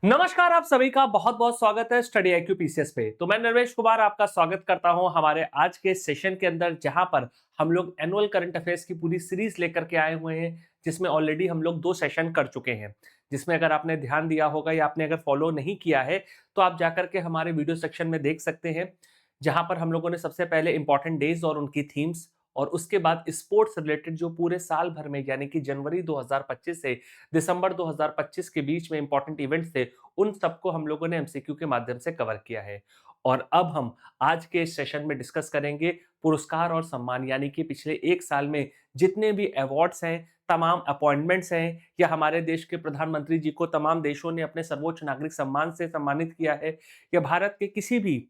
नमस्कार, आप सभी का बहुत बहुत स्वागत है स्टडी IQ पीसीएस पे। तो मैं नरेश कुमार आपका स्वागत करता हूं हमारे आज के सेशन के अंदर, जहां पर हम लोग एनुअल करंट अफेयर्स की पूरी सीरीज लेकर के आए हुए हैं, जिसमें ऑलरेडी हम लोग 2 सेशन कर चुके हैं। जिसमें अगर आपने ध्यान दिया होगा या आपने अगर फॉलो नहीं किया है, तो आप जाकर के हमारे वीडियो सेक्शन में देख सकते हैं, जहां पर हम लोगों ने सबसे पहले इंपॉर्टेंट डेज और उनकी थीम्स, और उसके बाद स्पोर्ट्स रिलेटेड जो पूरे साल भर में यानी कि जनवरी 2025 से दिसंबर 2025 के बीच में इंपॉर्टेंट इवेंट्स थे, उन सबको हम लोगों ने एमसीक्यू के माध्यम से कवर किया है। और अब हम आज के इस सेशन में डिस्कस करेंगे पुरस्कार और सम्मान, यानी कि पिछले 1 साल में जितने भी अवार्ड्स हैं, तमाम अपॉइंटमेंट्स हैं, या हमारे देश के प्रधानमंत्री जी को तमाम देशों ने अपने सर्वोच्च नागरिक सम्मान से सम्मानित किया है, या भारत के किसी भी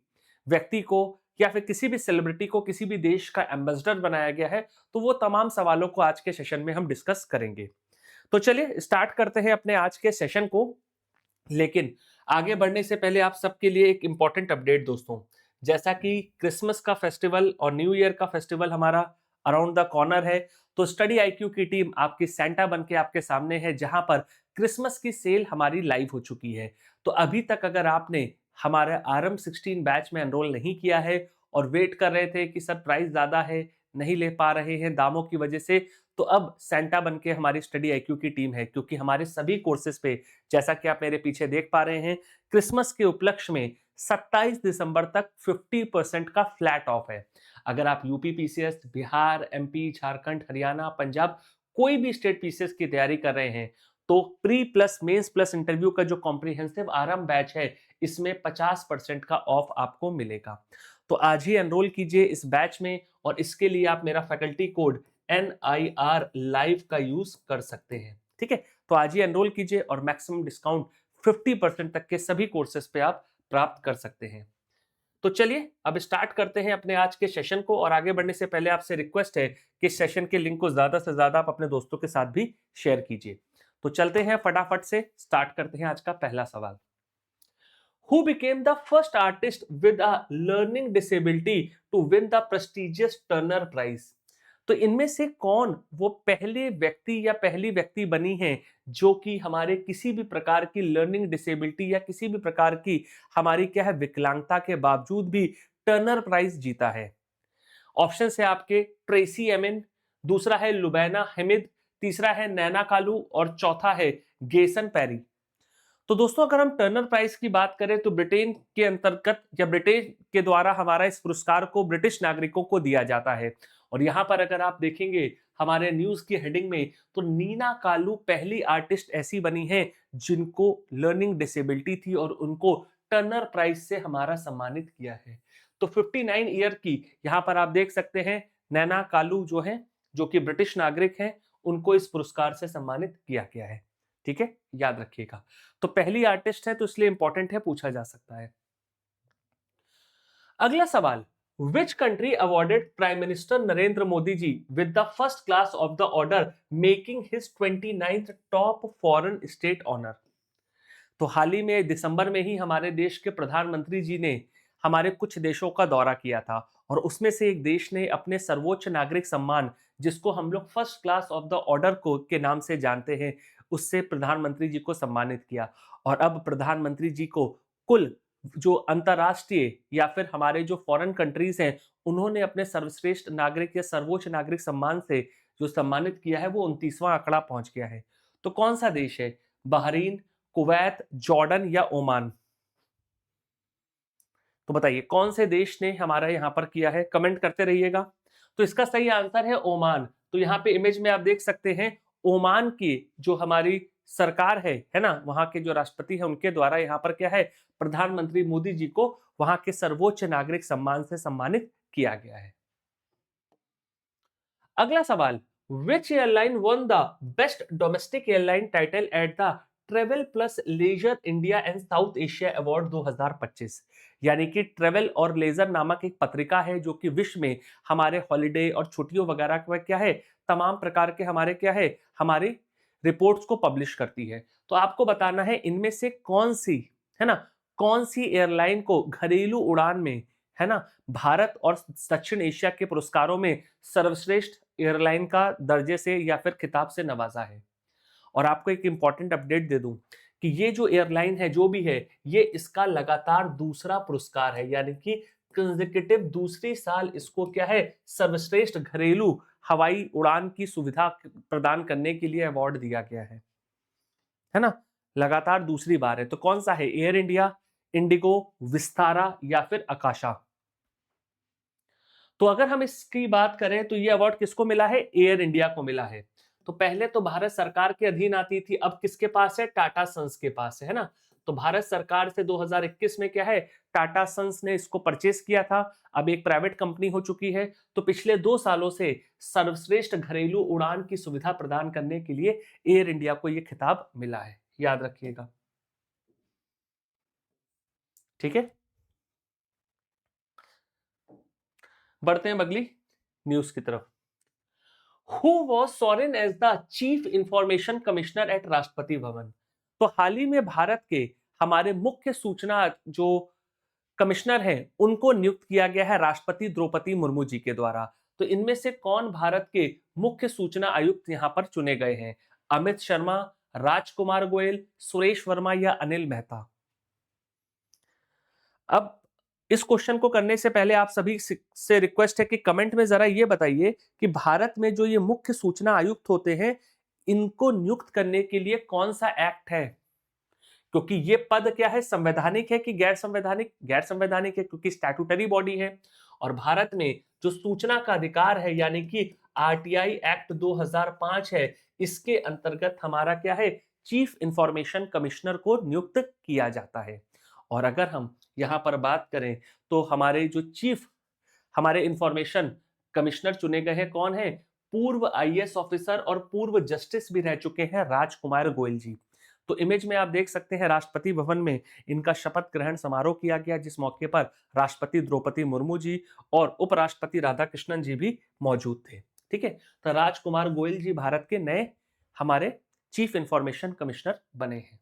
व्यक्ति को या फिर किसी भी सेलिब्रिटी को किसी भी देश का एम्बेसडर बनाया गया है, तो वो तमाम सवालों को आज के सेशन में हम डिस्कस करेंगे। तो चलिए स्टार्ट करते हैं अपने आज के सेशन को। लेकिन आगे बढ़ने से पहले आप सबके लिए एक इंपॉर्टेंट अपडेट दोस्तों, जैसा कि क्रिसमस का फेस्टिवल और न्यू ईयर का फेस्टिवल हमारा अराउंड द कॉर्नर है, तो स्टडी IQ की टीम आपकी सेंटा बन के आपके सामने है, जहां पर क्रिसमस की सेल हमारी लाइव हो चुकी है। तो अभी तक अगर आपने हमारे RM16 बैच में एनरोल नहीं किया है और वेट कर रहे थे कि सर प्राइस ज्यादा है, नहीं ले पा रहे हैं दामों की वजह से, तो अब सेंटा बन के हमारी स्टडी IQ की टीम है, क्योंकि हमारे सभी कोर्सेज पे, जैसा कि आप मेरे पीछे देख पा रहे हैं, क्रिसमस के उपलक्ष्य में 27 दिसंबर तक 50% का फ्लैट ऑफ है। अगर आप UP PCS, Bihar, MP, Jharkhand, Haryana, Punjab, कोई भी स्टेट पीसीएस की तैयारी कर रहे हैं, तो pre plus mains plus interview का जो कॉम्प्रिहेंसिव आरएम बैच है, इसमें 50% का ऑफ आपको मिलेगा। तो आज ही एनरोल कीजिए इस बैच में, और इसके लिए आप मेरा फैकल्टी कोड NIR लाइव का यूज कर सकते हैं। ठीक है, तो आज ही एनरोल कीजिए और मैक्सिमम डिस्काउंट 50% तक के सभी कोर्सेज पे आप प्राप्त कर सकते हैं। तो चलिए अब स्टार्ट करते हैं अपने आज के सेशन को, और आगे बढ़ने से पहले आपसे रिक्वेस्ट है कि सेशन के लिंक को ज्यादा से ज्यादा आप अपने दोस्तों के साथ भी शेयर कीजिए। तो चलते हैं फटाफट से स्टार्ट करते हैं आज का पहला सवाल। Who became the first artist with a learning disability to win the prestigious Turner Prize? तो इनमें से कौन वो पहले व्यक्ति या पहली व्यक्ति बनी है जो कि हमारे किसी भी प्रकार की लर्निंग डिसेबिलिटी या किसी भी प्रकार की हमारी क्या है विकलांगता के बावजूद भी टर्नर प्राइज जीता है? ऑप्शन है आपके ट्रेसी एमिन, दूसरा है लुबैना हेमिद, तीसरा है नैना कालू, और चौथा है गेसन पेरी। तो दोस्तों अगर हम टर्नर प्राइज की बात करें, तो ब्रिटेन के अंतर्गत या ब्रिटेन के द्वारा हमारा इस पुरस्कार को ब्रिटिश नागरिकों को दिया जाता है। और यहां पर अगर आप देखेंगे हमारे न्यूज की हेडिंग में, तो नीना कालू पहली आर्टिस्ट ऐसी बनी है जिनको लर्निंग डिसेबिलिटी थी, और उनको टर्नर प्राइज से हमारा सम्मानित किया है। तो 59 ईयर की यहां पर आप देख सकते हैं नैना कालू जो है, जो कि ब्रिटिश नागरिक हैं, उनको इस पुरस्कार से सम्मानित किया गया है। ठीक है, याद रखिएगा। तो पहली आर्टिस्ट है, तो इसलिए इंपॉर्टेंट है, पूछा जा सकता है। अगला सवाल, which country awarded prime minister Narendra Modi ji with the first class of the order making his 29th top foreign state honour? तो हाल ही में दिसंबर में ही हमारे देश के प्रधानमंत्री जी ने हमारे कुछ देशों का दौरा किया था, और उसमें से एक देश ने अपने सर्वोच्च नागरिक सम्मान, जिसको हम लोग first class of the order को के नाम से जानते हैं, उससे प्रधानमंत्री जी को सम्मानित किया। और अब प्रधानमंत्री जी को कुल जो अंतर्राष्ट्रीय या फिर हमारे जो फॉरेन कंट्रीज हैं, उन्होंने अपने सर्वश्रेष्ठ नागरिक या सर्वोच्च नागरिक सम्मान से जो सम्मानित किया है, वो 29वां आंकड़ा पहुंच गया है। तो कौन सा देश है? बहरीन, कुवैत, जॉर्डन या ओमान? तो बताइए कौन से देश ने हमारा यहाँ पर किया है, कमेंट करते रहिएगा। तो इसका सही आंसर है ओमान। तो यहाँ पे इमेज में आप देख सकते हैं ओमान की जो हमारी सरकार है ना, वहां के जो राष्ट्रपति है उनके द्वारा यहाँ पर क्या है, प्रधानमंत्री मोदी जी को वहां के सर्वोच्च नागरिक सम्मान से सम्मानित किया गया है। अगला सवाल, which airline won the best domestic airline title at the Travel Plus Leisure India and South Asia award 2025? यानी कि ट्रेवल और लेजर नामक एक पत्रिका है जो कि विश्व में हमारे हॉलिडे और छुट्टियों वगैरह का क्या है, तमाम प्रकार के हमारे क्या है, हमारी रिपोर्ट्स को पब्लिश करती है। तो आपको बताना है इनमें से कौन सी, है ना, कौन सी एयरलाइन को घरेलू उड़ान में, है ना, भारत और दक्षिण एशिया के पुरस्कारों में सर्वश्रेष्ठ एयरलाइन का दर्जे से या फिर खिताब से नवाजा है। और आपको एक इंपॉर्टेंट अपडेट दे दूं कि ये जो एयरलाइन है जो भी है, ये इसका लगातार दूसरा पुरस्कार है, यानी कि कंसेक्यूटिव दूसरी साल इसको क्या है, सर्वश्रेष्ठ घरेलू हवाई उड़ान की सुविधा प्रदान करने के लिए अवार्ड दिया गया है ना। लगातार दूसरी बार है। तो कौन सा है, एयर इंडिया, इंडिगो, विस्तारा या फिर आकाशा। तो अगर हम इसकी बात करें तो ये अवार्ड किसको मिला है, एयर इंडिया को मिला है। तो पहले तो भारत सरकार के अधीन आती थी, अब किसके पास है, टाटा सन्स के पास है ना। तो भारत सरकार से 2021 में क्या है, टाटा सन्स ने इसको परचेस किया था, अब एक प्राइवेट कंपनी हो चुकी है। तो पिछले 2 सालों से सर्वश्रेष्ठ घरेलू उड़ान की सुविधा प्रदान करने के लिए एयर इंडिया को यह खिताब मिला है, याद रखिएगा। ठीक है, बढ़ते हैं अगली न्यूज की तरफ। Who was sworn as the chief information commissioner at Rashtrapati Bhavan. तो हाल ही में भारत के हमारे मुख्य सूचना जो कमिश्नर हैं उनको नियुक्त किया गया है राष्ट्रपति द्रौपदी मुर्मू जी के द्वारा। तो इनमें से कौन भारत के मुख्य सूचना आयुक्त यहां पर चुने गए हैं, अमित शर्मा, राजकुमार गोयल, सुरेश वर्मा या अनिल मेहता। अब इस क्वेश्चन को करने से पहले आप सभी से रिक्वेस्ट है कि कमेंट में जरा ये बताइए कि भारत में जो ये मुख्य सूचना आयुक्त होते हैं इनको नियुक्त करने के लिए कौन सा एक्ट है, क्योंकि ये पद क्या है, संवैधानिक है कि गैर संवैधानिक, गैर संवैधानिक है क्योंकि स्टैट्यूटरी बॉडी है। और भारत में जो सूचना का अधिकार है यानी कि आरटीआई एक्ट 2005 है, इसके अंतर्गत हमारा क्या है, चीफ इंफॉर्मेशन कमिश्नर को नियुक्त किया जाता है। और अगर हम यहां पर बात करें तो हमारे जो चीफ हमारे इंफॉर्मेशन कमिश्नर चुने गए हैं कौन है, पूर्व आईएएस ऑफिसर और पूर्व जस्टिस भी रह चुके हैं राजकुमार गोयल जी। तो इमेज में आप देख सकते हैं राष्ट्रपति भवन में इनका शपथ ग्रहण समारोह किया गया, जिस मौके पर राष्ट्रपति द्रौपदी मुर्मू जी और उपराष्ट्रपति राधाकृष्णन जी भी मौजूद थे। ठीक है, तो राजकुमार गोयल जी भारत के नए हमारे चीफ इंफॉर्मेशन कमिश्नर बने हैं।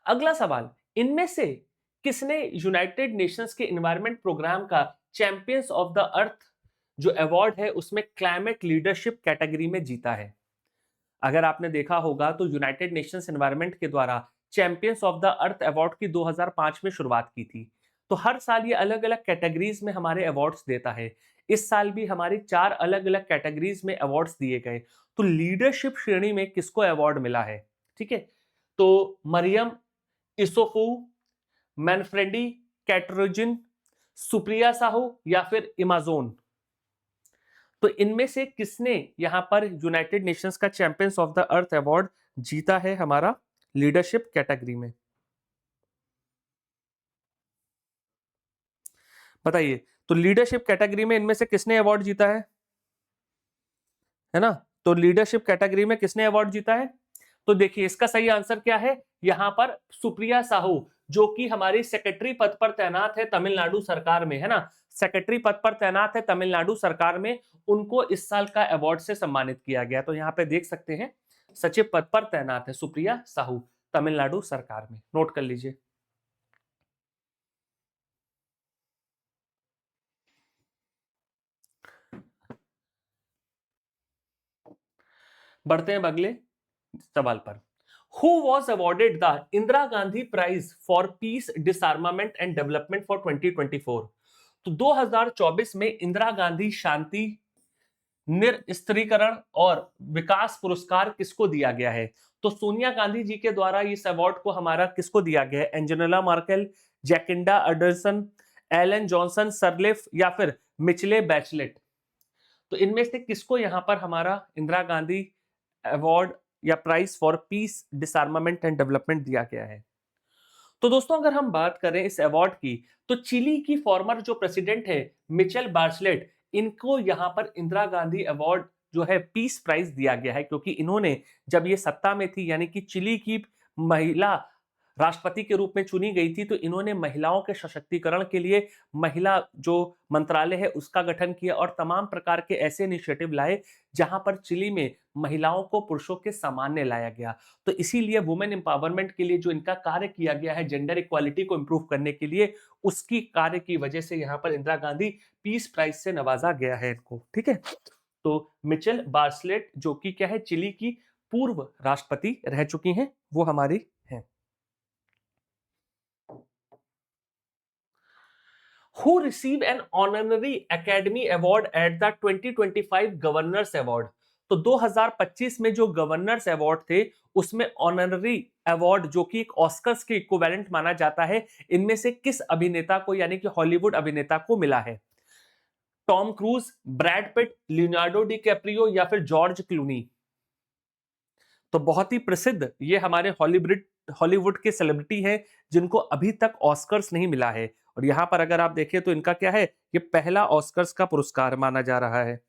अगला सवाल, इनमें से किसने यूनाइटेड नेशंस के एनवायरनमेंट प्रोग्राम का चैंपियंस ऑफ द अर्थ जो अवार्ड है उसमें क्लाइमेट लीडरशिप कैटेगरी में जीता है। अगर आपने देखा होगा तो यूनाइटेड नेशंस एनवायरनमेंट के द्वारा champions of the earth award की 2005 में शुरुआत की थी। तो हर साल ये अलग अलग कैटेगरीज में हमारे अवार्ड्स देता है। इस साल भी हमारी 4 अलग अलग कैटेगरीज में अवार्ड्स दिए गए। तो लीडरशिप श्रेणी में किसको अवार्ड मिला है, ठीक है, तो मरियम इसोफू, मैनफ्रेडी कैटरोजिन, सुप्रिया साहू या फिर इमाजोन। तो इनमें से किसने यहां पर यूनाइटेड नेशंस का champions of the earth award जीता है हमारा लीडरशिप कैटेगरी में, बताइए। तो लीडरशिप कैटेगरी में इनमें से किसने अवार्ड जीता है ना। तो लीडरशिप कैटेगरी में किसने अवार्ड जीता है, तो देखिए इसका सही आंसर क्या है, यहां पर सुप्रिया साहू जो कि हमारी सेक्रेटरी पद पर तैनात है तमिलनाडु सरकार में, है ना, सेक्रेटरी पद पर तैनात है तमिलनाडु सरकार में, उनको इस साल का अवार्ड से सम्मानित किया गया। तो यहाँ पे देख सकते हैं सचिव पद पर तैनात है सुप्रिया साहू तमिलनाडु सरकार में, नोट कर लीजिए। बढ़ते हैं अगले सवाल पर। Who was awarded the Indira Gandhi prize for peace disarmament and development for 2024। तो 2024 में इंदिरा गांधी शांति निरस्त्रीकरण और विकास पुरस्कार किसको दिया गया है, तो सोनिया गांधी जी के द्वारा इस अवार्ड को हमारा किसको दिया गया है, Angela Merkel, Jacinda Ardern, Ellen Johnson Sirleaf या फिर मिचले बैचलेट। तो इनमें से किसको यहां पर हमारा इंदिरा गांधी अवार्ड या prize for peace disarmament and development दिया गया है। तो दोस्तों अगर हम बात करें इस अवार्ड की तो चिली की फॉर्मर जो प्रेसिडेंट है मिचेल बार्चलेट, इनको यहां पर इंदिरा गांधी अवार्ड जो है पीस प्राइज दिया गया है, क्योंकि इन्होंने जब ये सत्ता में थी यानी कि चिली की महिला राष्ट्रपति के रूप में चुनी गई थी, तो इन्होंने महिलाओं के सशक्तिकरण के लिए महिला जो मंत्रालय है उसका गठन किया और तमाम प्रकार के ऐसे इनिशिएटिव लाए जहां पर चिली में महिलाओं को पुरुषों के सामान्य लाया गया। तो इसीलिए वुमेन एम्पावरमेंट के लिए जो इनका कार्य किया गया है जेंडर इक्वालिटी को इंप्रूव करने के लिए, उसकी कार्य की वजह से यहाँ पर इंदिरा गांधी पीस प्राइज से नवाजा गया है इनको, ठीक है। तो मिचेल बार्चलेट जो कि क्या है चिली की पूर्व राष्ट्रपति रह चुकी हैं वो हमारी हैं। Who receive an honorary Academy Award at the 2025 Governors Award? तो 2025 में जो गवर्नर्स अवार्ड थे उसमें ऑनररी अवार्ड जो कि एक ऑस्कर्स के इक्विवेलेंट माना जाता है, इनमें से किस अभिनेता को यानी कि हॉलीवुड अभिनेता को मिला है? Tom cruise, Brad Pitt, Leonardo D Caprio या फिर जॉर्ज क्लूनी? तो बहुत ही प्रसिद्ध ये हमारे हॉलीवुड के सेलिब्रिटी हैं जिनको अभी तक ऑस्कर्स नहीं मिला है। और यहां पर अगर आप देखें तो इनका क्या है, ये पहला ऑस्कर्स का पुरस्कार माना जा रहा है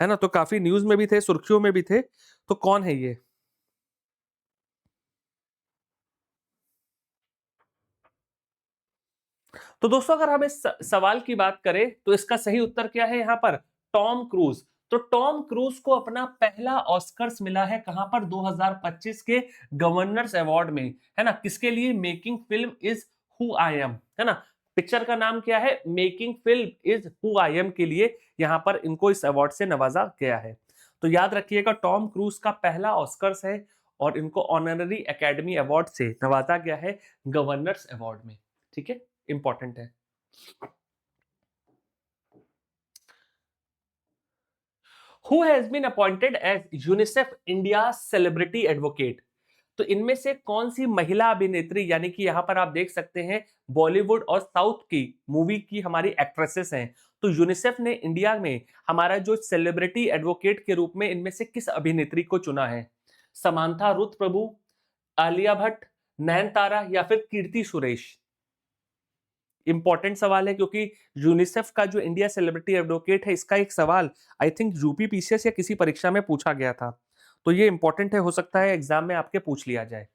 ना। तो काफी न्यूज में भी थे, सुर्खियों में भी थे। तो कौन है ये? तो दोस्तों अगर हम इस सवाल की बात करें तो इसका सही उत्तर क्या है यहाँ पर? Tom cruise. तो टॉम क्रूज को अपना पहला ऑस्कर्स मिला है कहां पर? 2025 के गवर्नर्स अवार्ड में, है ना। किसके लिए? Making film is who I am, है ना। पिक्चर का नाम क्या है? Making film is who I am के लिए यहां पर इनको इस अवार्ड से नवाजा गया है। तो याद रखिएगा टॉम क्रूज का पहला ऑस्कर्स है और इनको ऑनररी एकेडमी अवार्ड से नवाजा गया है गवर्नर्स अवार्ड में। ठीक है, इंपॉर्टेंट है। Who has been appointed as UNICEF India Celebrity Advocate? तो इनमें से कौन सी महिला अभिनेत्री, यानी कि यहां पर आप देख सकते हैं बॉलीवुड और साउथ की मूवी की हमारी एक्ट्रेसेस हैं। तो यूनिसेफ ने इंडिया में हमारा जो सेलिब्रिटी एडवोकेट के रूप में इनमें से किस अभिनेत्री को चुना है? समांथा रुथ प्रभु, आलिया भट्ट, नयनतारा या फिर कीर्ति सुरेश? इंपॉर्टेंट सवाल है क्योंकि यूनिसेफ का जो इंडिया सेलिब्रिटी एडवोकेट है इसका एक सवाल आई थिंक यूपी पीसीएस या किसी परीक्षा में पूछा गया था। तो ये इंपॉर्टेंट है, हो सकता है एग्जाम में आपके पूछ लिया जाए।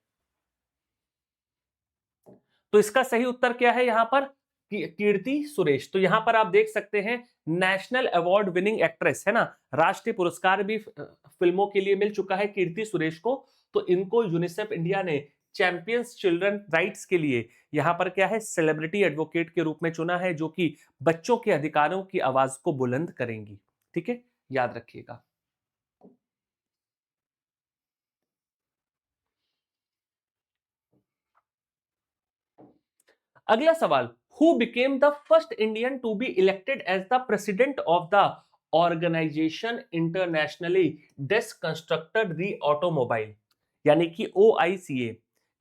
तो इसका सही उत्तर क्या है यहाँ पर? कीर्ति सुरेश। तो यहां पर आप देख सकते हैं नेशनल अवार्ड विनिंग एक्ट्रेस, है ना। राष्ट्रीय पुरस्कार भी फिल्मों के लिए मिल चुका है कीर्ति सुरेश को। तो इनको यूनिसेफ इंडिया ने चैंपियंस चिल्ड्रन राइट्स के लिए यहां पर क्या है, सेलिब्रिटी एडवोकेट के रूप में चुना है, जो कि बच्चों के अधिकारों की आवाज को बुलंद करेंगी। ठीक है, याद रखिएगा। अगला सवाल, who became the first Indian to be elected as the president of the organisation internationally desk constructor the automobile, यानी कि OICA?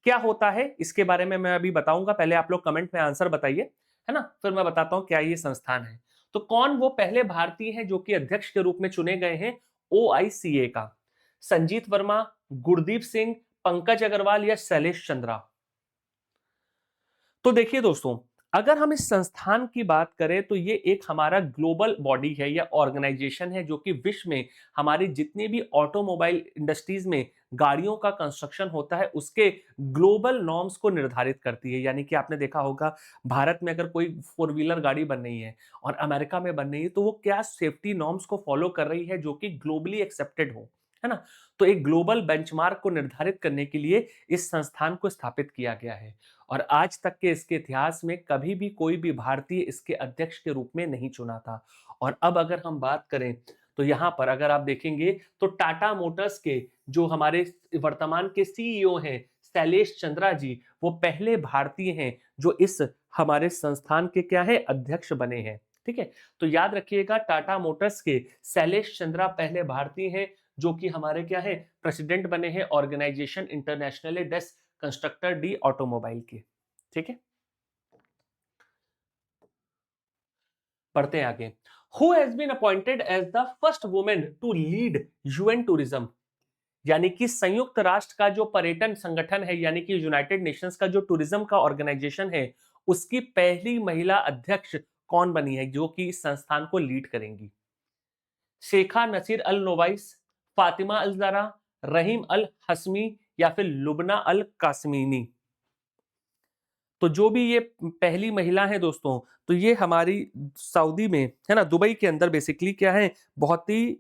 क्या होता है इसके बारे में मैं अभी बताऊंगा, पहले आप लोग कमेंट में आंसर बताइए, है ना, फिर मैं बताता हूं क्या ये संस्थान है। तो कौन वो पहले भारतीय हैं जो कि अध्यक्ष के रूप में चुने गए हैं OICA का? संजीत वर्मा, गुरदीप सिंह, पंकज अग्रवाल या शैलेश चंद्रा? तो देखिए दोस्तों, अगर हम इस संस्थान की बात करें तो ये एक हमारा ग्लोबल बॉडी है या ऑर्गेनाइजेशन है जो कि विश्व में हमारी जितनी भी ऑटोमोबाइल इंडस्ट्रीज में गाड़ियों का कंस्ट्रक्शन होता है उसके ग्लोबल नॉर्म्स को निर्धारित करती है। यानी कि आपने देखा होगा भारत में अगर कोई फोर व्हीलर गाड़ी बन रही है और अमेरिका में बन रही है तो वो क्या सेफ्टी नॉर्म्स को फॉलो कर रही है जो कि ग्लोबली एक्सेप्टेड हो, है ना। तो एक ग्लोबल बेंचमार्क को निर्धारित करने के लिए इस संस्थान को स्थापित किया गया है और आज तक के इसके इतिहास में कभी भी कोई भी भारतीय इसके अध्यक्ष के रूप में नहीं चुना था। और अब अगर हम बात करें तो यहाँ पर अगर आप देखेंगे तो टाटा मोटर्स के जो हमारे वर्तमान के CEO हैं शैलेश चंद्रा जी, वो पहले भारतीय हैं जो इस हमारे संस्थान के क्या है, अध्यक्ष बने हैं। ठीक है, तो याद रखिएगा टाटा मोटर्स के शैलेश चंद्रा पहले भारतीय हैं जो कि हमारे क्या है, प्रेसिडेंट बने हैं organisation international desk constructor de automobile के। ठीक है, पढ़ते हैं आगे। Who has been appointed as the first women to lead UN tourism, यानी कि संयुक्त राष्ट्र का जो पर्यटन संगठन है, यानी कि यूनाइटेड नेशंस का जो टूरिज्म का ऑर्गेनाइजेशन है, उसकी पहली महिला अध्यक्ष कौन बनी है जो कि इस संस्थान को लीड करेंगी? शेखा नसीर अल नोवाइस, फातिमा अल जरा, रहीम अल हसमी या फिर लुबना अल कासमीनी? तो जो भी ये पहली महिला है दोस्तों, तो ये हमारी सऊदी में, है ना, दुबई के अंदर बेसिकली क्या है, बहुत ही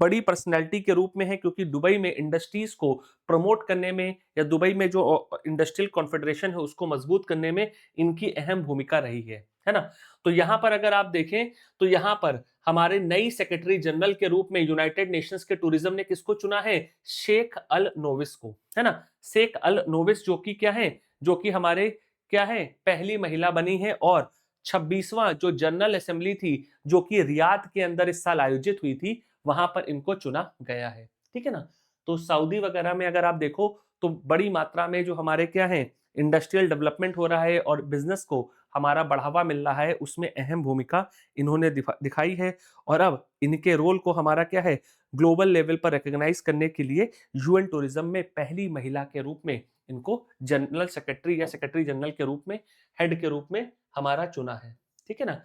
बड़ी पर्सनैलिटी के रूप में है क्योंकि दुबई में इंडस्ट्रीज को प्रमोट करने में या दुबई में जो इंडस्ट्रियल कॉन्फेडरेशन है उसको मजबूत करने में इनकी अहम भूमिका रही है ना। तो यहाँ पर अगर आप देखें तो यहाँ पर हमारे नई सेक्रेटरी जनरल के रूप में यूनाइटेड नेशंस के टूरिज्म ने किसको चुना है? शेख अल नोविस को, है ना। शेख अल नोविस जो कि क्या है, जो कि हमारे क्या है, पहली महिला बनी है। और 26वां जो जनरल असेंबली थी जो कि रियाद के अंदर इस साल आयोजित हुई थी, वहां पर इनको चुना गया है। ठीक है ना। तो सऊदी वगैरह में अगर आप देखो तो बड़ी मात्रा में जो हमारे क्या है, इंडस्ट्रियल डेवलपमेंट हो रहा है और बिजनेस को हमारा बढ़ावा मिल रहा है, उसमें अहम भूमिका इन्होंने दिखाई है। और अब इनके रोल को हमारा क्या है, ग्लोबल लेवल पर रिकॉग्नाइज करने के लिए यूएन टूरिज्म में पहली महिला के रूप में इनको जनरल सेक्रेटरी या सेक्रेटरी जनरल के रूप में, हेड के रूप में हमारा चुना है। ठीक है ना।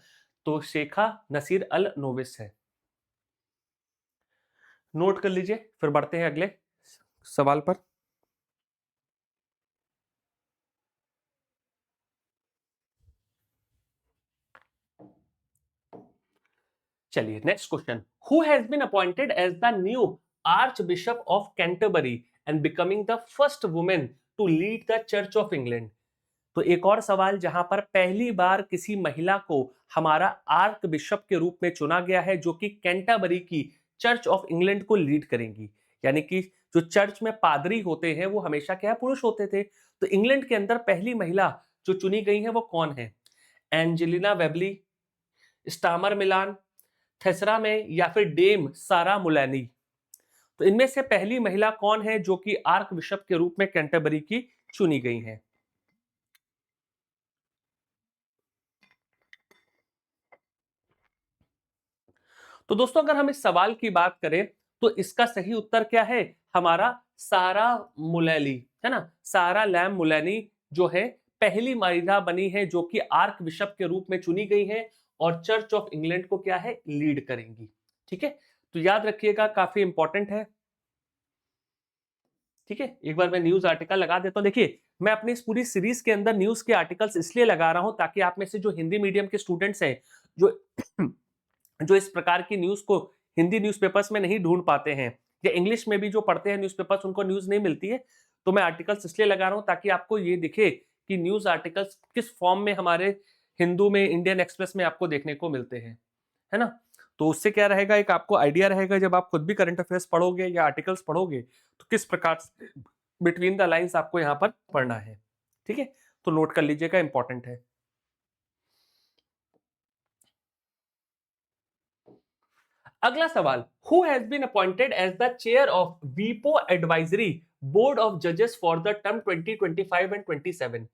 तो शेखा नसीर अल नोविस है, नोट कर लीजिए। फिर बढ़ते हैं अगले सवाल पर। चलिए next question, who has been appointed as the new archbishop of Canterbury and becoming the first women to lead the Church of England. तो एक और सवाल जहां पर पहली बार किसी महिला को हमारा आर्क बिशप के रूप में चुना गया है, जो कि कैंटरबरी की चर्च ऑफ इंग्लैंड को लीड करेंगी। यानी कि जो चर्च में पादरी होते हैं वो हमेशा क्या पुरुष होते थे, तो इंग्लैंड के अंदर पहली महिला जो चुनी गई है वो कौन है? एंजेलिना वेबली, स्टामर मिलान, थेसरा में, या फिर डेम सारा मुलैनी। तो इनमें से पहली महिला कौन है जो कि आर्क बिशप के रूप में कैंटरबरी की चुनी गई है? तो दोस्तों अगर हम इस सवाल की बात करें तो इसका सही उत्तर क्या है? हमारा सारा मुलैली, है ना। सारा लैम मुलैनी जो है पहली महिला बनी है जो कि आर्क बिशप के रूप में चुनी गई है और चर्च ऑफ इंग्लैंड को क्या है, लीड करेंगी। ठीक है, तो याद रखिएगा, काफी इंपॉर्टेंट है। ठीक है, एक बार मैं न्यूज आर्टिकल लगा देता हूं। देखिए, मैं अपनी इस पूरी सीरीज के अंदर न्यूज के आर्टिकल्स इसलिए लगा रहा हूं ताकि आप में से जो हिंदी मीडियम के स्टूडेंट्स हैं, जो जो इस प्रकार की न्यूज को हिंदी न्यूज़पेपर्स में नहीं ढूंढ पाते हैं, या इंग्लिश में भी जो पढ़ते हैं न्यूज़पेपर्स उनको न्यूज नहीं मिलती है, तो मैं आर्टिकल्स इसलिए लगा रहा हूं ताकि आपको ये दिखे कि न्यूज आर्टिकल्स किस फॉर्म में हमारे हिंदू में, इंडियन एक्सप्रेस में आपको देखने को मिलते हैं, है ना। तो उससे क्या रहेगा, एक आपको आइडिया रहेगा जब आप खुद भी करंट अफेयर्स पढ़ोगे या आर्टिकल्स पढ़ोगे तो किस प्रकार से बिटवीन द लाइंस आपको यहाँ पर पढ़ना है। ठीक है, तो नोट कर लीजिएगा, इंपॉर्टेंट है। अगला सवाल, who has been appointed as the chair of वीपो एडवाइजरी बोर्ड ऑफ जजेस फॉर द टर्म 2025 एंड 27।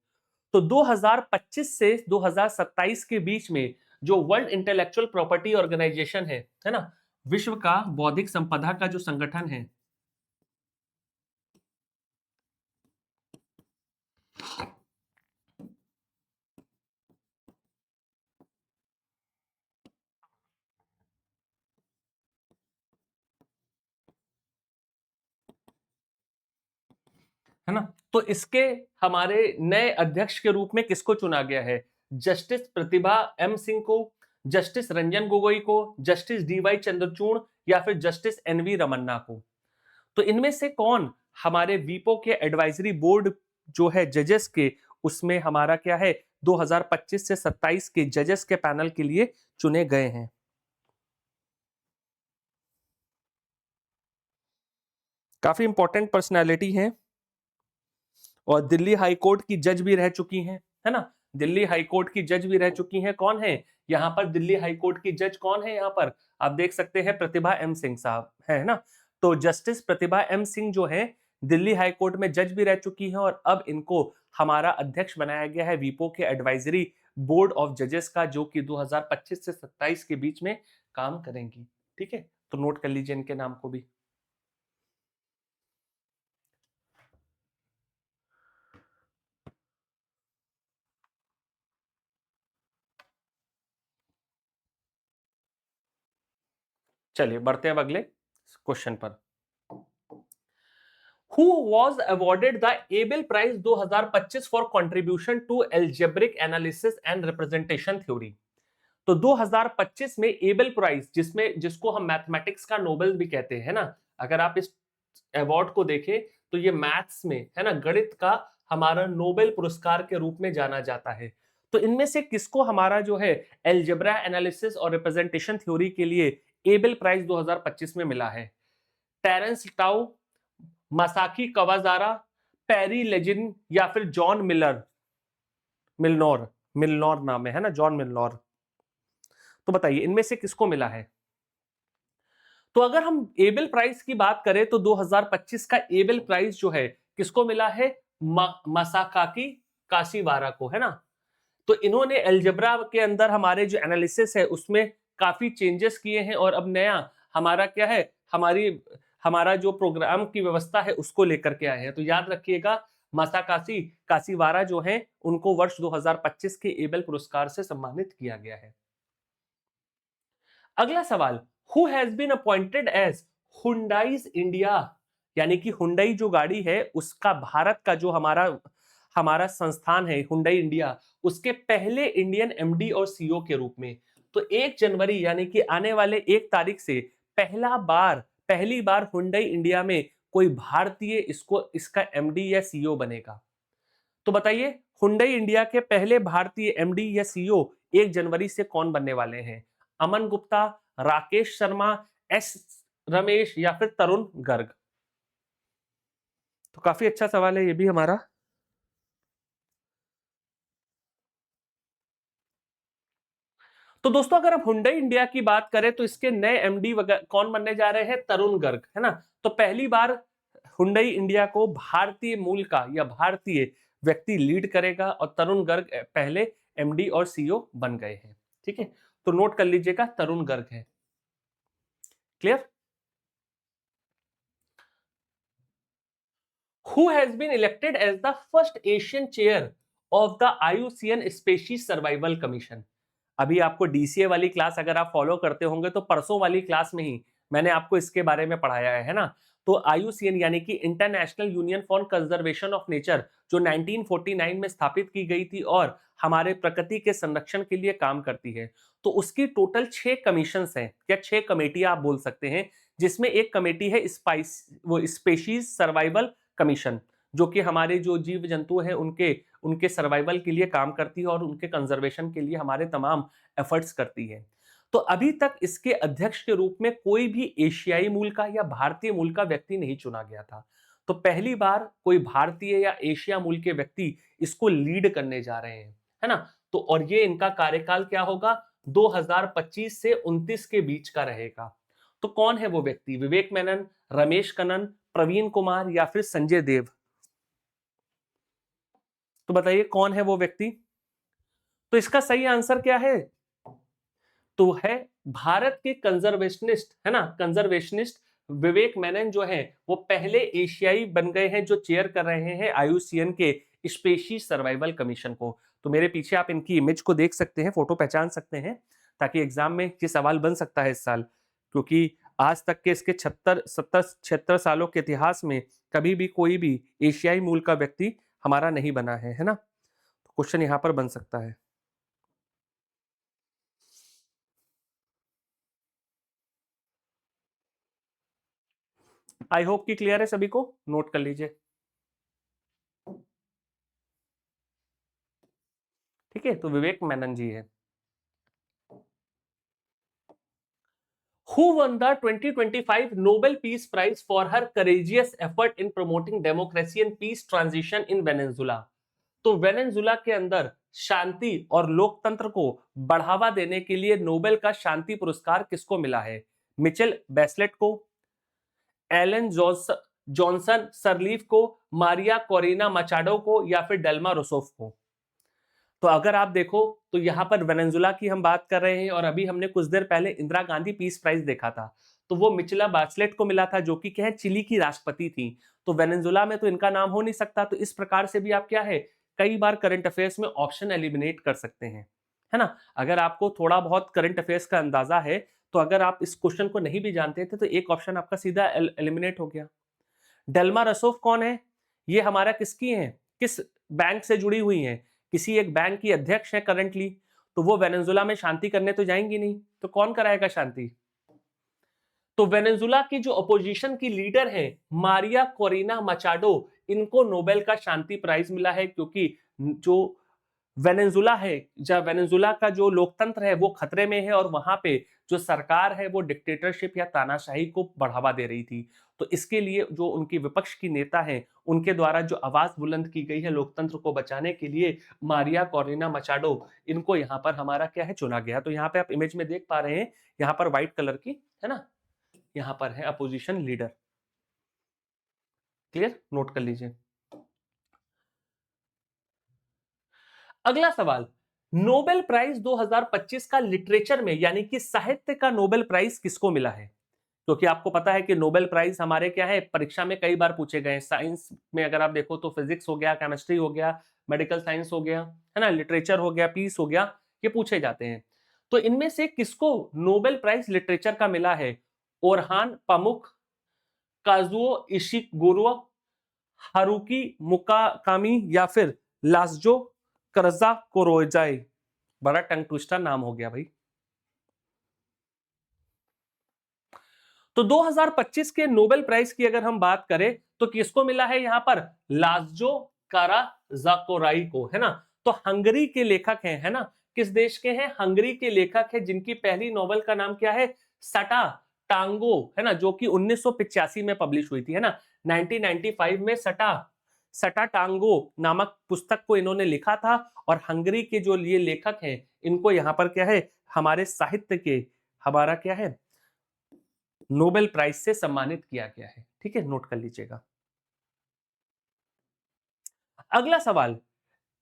तो 2025 से 2027 के बीच में जो वर्ल्ड इंटेलेक्चुअल प्रॉपर्टी ऑर्गेनाइजेशन है ना, विश्व का बौद्धिक संपदा का जो संगठन है ना, तो इसके हमारे नए अध्यक्ष के रूप में किसको चुना गया है? जस्टिस प्रतिभा एम सिंह को, जस्टिस रंजन गोगोई को, जस्टिस डीवाई चंद्रचूड़, या फिर जस्टिस एनवी रमन्ना को। तो इनमें से कौन हमारे वीपो के एडवाइजरी बोर्ड जो है जजेस के, उसमें हमारा क्या है, 2025 से 27 के जजेस के पैनल के लिए चुने गए हैं? काफी इंपॉर्टेंट पर्सनैलिटी है और दिल्ली हाई कोर्ट की जज भी रह चुकी हैं, है ना। दिल्ली हाई कोर्ट की जज भी रह चुकी हैं। कौन है यहाँ पर दिल्ली हाई कोर्ट की जज? कौन है यहाँ पर? आप देख सकते हैं, प्रतिभा एम सिंह साहब है ना। तो जस्टिस प्रतिभा एम सिंह जो है दिल्ली हाई कोर्ट में जज भी रह चुकी हैं और अब इनको हमारा अध्यक्ष बनाया गया है वीपो के एडवाइजरी बोर्ड ऑफ जजेस का, जो कि 2025 से 27 के बीच में काम करेंगी। ठीक है, तो नोट कर लीजिए इनके नाम को भी। चलिए बढ़ते हैं अब अगले क्वेश्चन पर। Who was awarded the Abel Prize 2025 for contribution to algebraic analysis and representation theory? तो 2025 में एबल प्राइज, जिसमें जिसको हम मैथमेटिक्स का नोबेल भी कहते हैं ना, अगर आप इस अवार्ड को देखें तो ये मैथ्स में, है ना, गणित का हमारा नोबेल पुरस्कार के रूप में जाना जाता है। तो इनमें से किसको हमारा जो है एल्जेब्रा एनालिसिस और रिप्रेजेंटेशन थ्योरी के लिए एबेल प्राइज 2025 में मिला है? टेरेंस टाउ, मसाकी कवाजारा, पेरी लेजिन या फिर जॉन मिलनोर मिलनोर नाम है ना, जॉन मिलनोर। तो बताइए इनमें से किसको मिला है? तो अगर हम एबेल प्राइज की बात करें तो 2025 का एबेल प्राइज जो है किसको मिला है? मसाकाकी काशीवारा को, है ना। तो इन्होंने एल्जेब्रा के अंदर हमारे जो एनालिसिस है उसमें काफी चेंजेस किए हैं और अब नया हमारा क्या है, हमारा जो प्रोग्राम की व्यवस्था है उसको लेकर के आए हैं। तो याद रखिएगा मासाकासी काशीवारा जो हैं उनको वर्ष 2025 के एबेल पुरस्कार से सम्मानित किया गया है। अगला सवाल, who has been appointed as Hyundai's India, यानी कि हुंडई जो गाड़ी है उसका भारत का जो हमारा हमारा संस्थान है हुंडई इंडिया, उसके पहले इंडियन एमडी और सीईओ के रूप में। तो 1 जनवरी यानी कि आने वाले 1 तारीख से पहली बार हुंडई इंडिया में कोई भारतीय इसका एमडी या सीईओ बनेगा। तो बताइए हुंडई इंडिया के पहले भारतीय एमडी या सीईओ 1 जनवरी से कौन बनने वाले हैं? अमन गुप्ता, राकेश शर्मा, एस रमेश या फिर तरुण गर्ग? तो काफी अच्छा सवाल है ये भी हमारा। तो दोस्तों अगर हम हुंडई इंडिया की बात करें तो इसके नए एमडी कौन बनने जा रहे हैं? तरुण गर्ग, है ना। तो पहली बार हुंडई इंडिया को भारतीय मूल का या भारतीय व्यक्ति लीड करेगा और तरुण गर्ग पहले एमडी और सीईओ बन गए हैं। ठीक है, तो नोट कर लीजिएगा तरुण गर्ग है। Clear? Who has been elected as the first Asian chair of the IUCN Species Survival Commission? अभी आपको डीसीए वाली क्लास अगर आप फॉलो करते होंगे तो परसों वाली क्लास में ही मैंने आपको इसके बारे में पढ़ाया है ना। तो आईयूसीएन यानी कि international union for conservation of nature जो 1949 में स्थापित की गई थी और हमारे प्रकृति के संरक्षण के लिए काम करती है, तो उसकी टोटल 6 कमीशंस हैं या 6 कमेटियां आप बोल सकते हैं, जिसमें एक कमेटी है स्पेशीज सर्वाइवल कमीशन, जो कि हमारे जो जीव जंतु हैं उनके उनके सर्वाइवल के लिए काम करती है और उनके कंजर्वेशन के लिए हमारे तमाम एफर्ट्स करती है। तो अभी तक इसके अध्यक्ष के रूप में कोई भी एशियाई मूल का या भारतीय मूल का व्यक्ति नहीं चुना गया था। तो पहली बार कोई भारतीय या एशिया मूल के व्यक्ति इसको लीड करने जा रहे हैं, है ना। तो और ये इनका कार्यकाल क्या होगा? 2025 से 29 के बीच का रहेगा। तो कौन है वो व्यक्ति? विवेक मेनन, रमेश कन्नन, प्रवीण कुमार या फिर संजय देव? तो बताइए कौन है वो व्यक्ति? तो इसका सही आंसर क्या है? तो है भारत के कंजर्वेशनिस्ट, है ना, कंजर्वेशनिस्ट विवेक मेनन जो है वो पहले एशियाई बन गए हैं जो चेयर कर रहे हैं आईयूसीएन के स्पेशीज सर्वाइवल कमीशन को। तो मेरे पीछे आप इनकी इमेज को देख सकते हैं, फोटो पहचान सकते हैं, ताकि एग्जाम में ये सवाल बन सकता है इस साल, क्योंकि आज तक के इसके 76 सालों के इतिहास में कभी भी कोई भी एशियाई मूल का व्यक्ति हमारा नहीं बना है ना। तो क्वेश्चन यहां पर बन सकता है। आई होप कि क्लियर है सभी को, नोट कर लीजिए। ठीक है, तो विवेक मेनन जी है। Who won the 2025 Nobel Peace Prize for her courageous effort in promoting democracy and peace transition in Venezuela? तो वेनेजुला के अंदर शांति और लोकतंत्र को बढ़ावा देने के लिए नोबेल का शांति पुरस्कार किसको मिला है? मिचेल बैचलेट को, एलन जॉनसन सरलीफ को, मारिया कोरिना मचाडो को या फिर डेल्मा रोसोफ को? तो अगर आप देखो तो यहाँ पर वेनेजुला की हम बात कर रहे हैं और अभी हमने कुछ देर पहले इंदिरा गांधी पीस प्राइज देखा था, तो वो मिचेला बैचलेट को मिला था जो कि क्या है, चिली की राष्ट्रपति थी। तो वेनेजुला में तो इनका नाम हो नहीं सकता। तो इस प्रकार से भी आप क्या है, कई बार करंट अफेयर्स में ऑप्शन एलिमिनेट कर सकते हैं, है ना। अगर आपको थोड़ा बहुत करंट अफेयर्स का अंदाजा है तो अगर आप इस क्वेश्चन को नहीं भी जानते थे तो एक ऑप्शन आपका सीधा एलिमिनेट हो गया। डेल्मा रसोफ कौन है? ये हमारा किसकी है, किस बैंक से जुड़ी हुई है? किसी एक बैंक की अध्यक्ष है करंटली। तो वो वेनेजुला में शांति करने तो जाएंगी नहीं, तो कौन कराएगा शांति? तो वेनेजुला की जो अपोजिशन की लीडर है मारिया कोरिना मचाडो, इनको नोबेल का शांति प्राइज मिला है, क्योंकि जो वेनेजुला है, जहाँ वेनेजुला का जो लोकतंत्र है वो खतरे में है और वहां पे जो सरकार है वो डिक्टेटरशिप या तानाशाही को बढ़ावा दे रही थी। तो इसके लिए जो उनकी विपक्ष की नेता हैं, उनके द्वारा जो आवाज बुलंद की गई है लोकतंत्र को बचाने के लिए, मारिया कॉरिना मचाडो, इनको यहाँ पर हमारा क्या है चुना गया। तो यहाँ पे आप इमेज में देख पा रहे हैं, यहाँ पर व्हाइट कलर की है ना, यहाँ पर है अपोजिशन लीडर। क्लियर, नोट कर लीजिए। अगला सवाल, नोबेल प्राइज 2025 का लिटरेचर में यानी कि साहित्य का नोबेल प्राइज किसको मिला है? क्योंकि आपको पता है कि नोबेल प्राइज हमारे क्या है, परीक्षा में कई बार पूछे गए। साइंस में अगर आप देखो तो फिजिक्स हो गया, केमिस्ट्री हो गया, मेडिकल साइंस हो गया, है ना, लिटरेचर हो गया, पीस हो गया, ये पूछे जाते हैं। तो इनमें से किसको नोबेल प्राइज लिटरेचर का मिला है? ओरहान पामुक, काजुओ इशिगुरो, हारुकी मुकाकामी या फिर लास्जो करजा कोरोजाई। बड़ा टंग ट्विस्टर नाम हो गया भाई। तो 2025 के नोबेल प्राइज की अगर हम बात करें तो किसको मिला है यहां पर? लास्जो काराजाकोराई को, है ना। तो हंगरी के लेखक हैं, है ना। किस देश के हैं? हंगरी के लेखक है, जिनकी पहली नोवेल का नाम क्या है? सटा टांगो, है ना, जो कि 1985 में पब्लिश हुई थी, है ना। 1995 में सटा सटा टांगो नामक पुस्तक को इन्होंने लिखा था। और हंगरी के जो ये लेखक हैं, इनको यहां पर क्या है, हमारे साहित्य के, हमारा क्या है, नोबेल प्राइज से सम्मानित किया गया है। ठीक है, नोट कर लीजिएगा। अगला सवाल,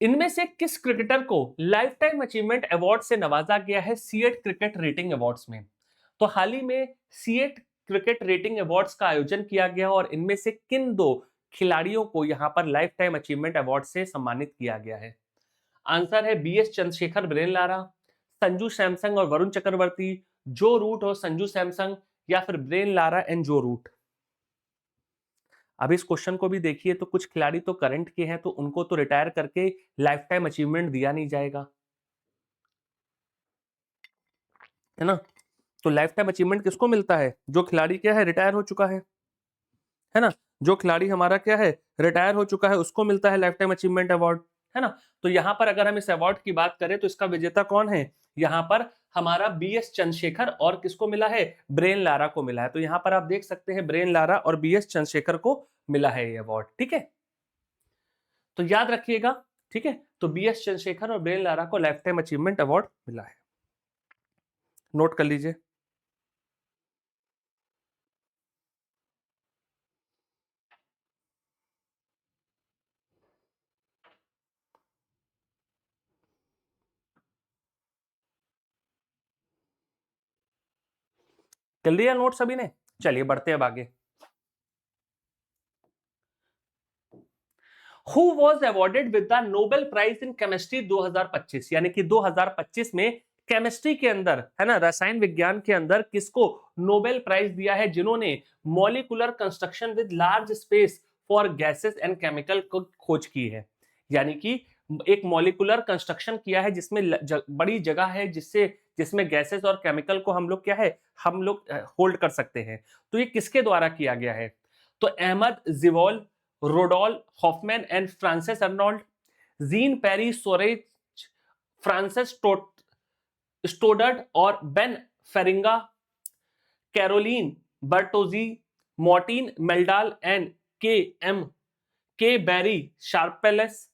इनमें से किस क्रिकेटर को लाइफ टाइम अचीवमेंट अवार्ड से नवाजा गया है सीएट क्रिकेट रेटिंग अवार्ड्स में? तो हाल ही में सीएट क्रिकेट रेटिंग अवार्ड्स का आयोजन किया गया और इनमें से किन दो खिलाड़ियों को यहां पर लाइफ टाइम अचीवमेंट अवार्ड से सम्मानित किया गया है? आंसर है B S Chandrasekhar, Brian Lara, Sanju Samson और वरुण चक्रवर्ती, जो रूट और संजू सैमसंग, या फिर ब्रेन लारा एंड जो रूट। अब इस क्वेश्चन को भी देखिए तो कुछ खिलाड़ी तो करंट के हैं, तो उनको तो रिटायर करके लाइफ टाइम अचीवमेंट दिया नहीं जाएगा, है ना। तो लाइफ टाइम अचीवमेंट किसको मिलता है? जो खिलाड़ी क्या है, रिटायर हो चुका है ना। जो खिलाड़ी हमारा क्या है, रिटायर हो चुका है, उसको मिलता है लाइफ टाइम अचीवमेंट अवार्ड, है ना। तो यहां पर अगर हम इस अवार्ड की बात करें तो इसका विजेता कौन है? यहां पर हमारा बी एस चंद्रशेखर, और किसको मिला है? ब्रेन लारा को मिला है। तो यहां पर आप देख सकते हैं ब्रेन लारा और बी एस चंद्रशेखर को मिला है ये अवार्ड। ठीक है, तो याद रखिएगा। ठीक है, तो बी एस चंद्रशेखर और ब्रेन लारा को लाइफ टाइम अचीवमेंट अवार्ड मिला है, नोट कर लीजिए। कर लिया नोट सभी ने? चलिए बढ़ते हैं अब आगे। Who was awarded with the Nobel prize in chemistry 2025? यानी कि 2025 में केमिस्ट्री के अंदर, है ना, रसायन विज्ञान के अंदर किसको नोबेल प्राइज दिया है, जिन्होंने molecular construction with large space for gases and chemical को खोज की है। यानी कि एक मॉलिक्यूलर कंस्ट्रक्शन किया है जिसमें बड़ी जगह है, जिससे जिसमें गैसेस और केमिकल को हम लोग क्या है, हम लोग होल्ड कर सकते हैं। तो ये किसके द्वारा किया गया है? तो Ahmed Zewail, Rudolph Hoffmann and Frances Arnold, Jean Pierre सोरेज, फ्रांसिस स्टोडर्ट और Ben Feringa, Carolyn Bertozzi, Morten Meldal and K M K Barry Sharpless,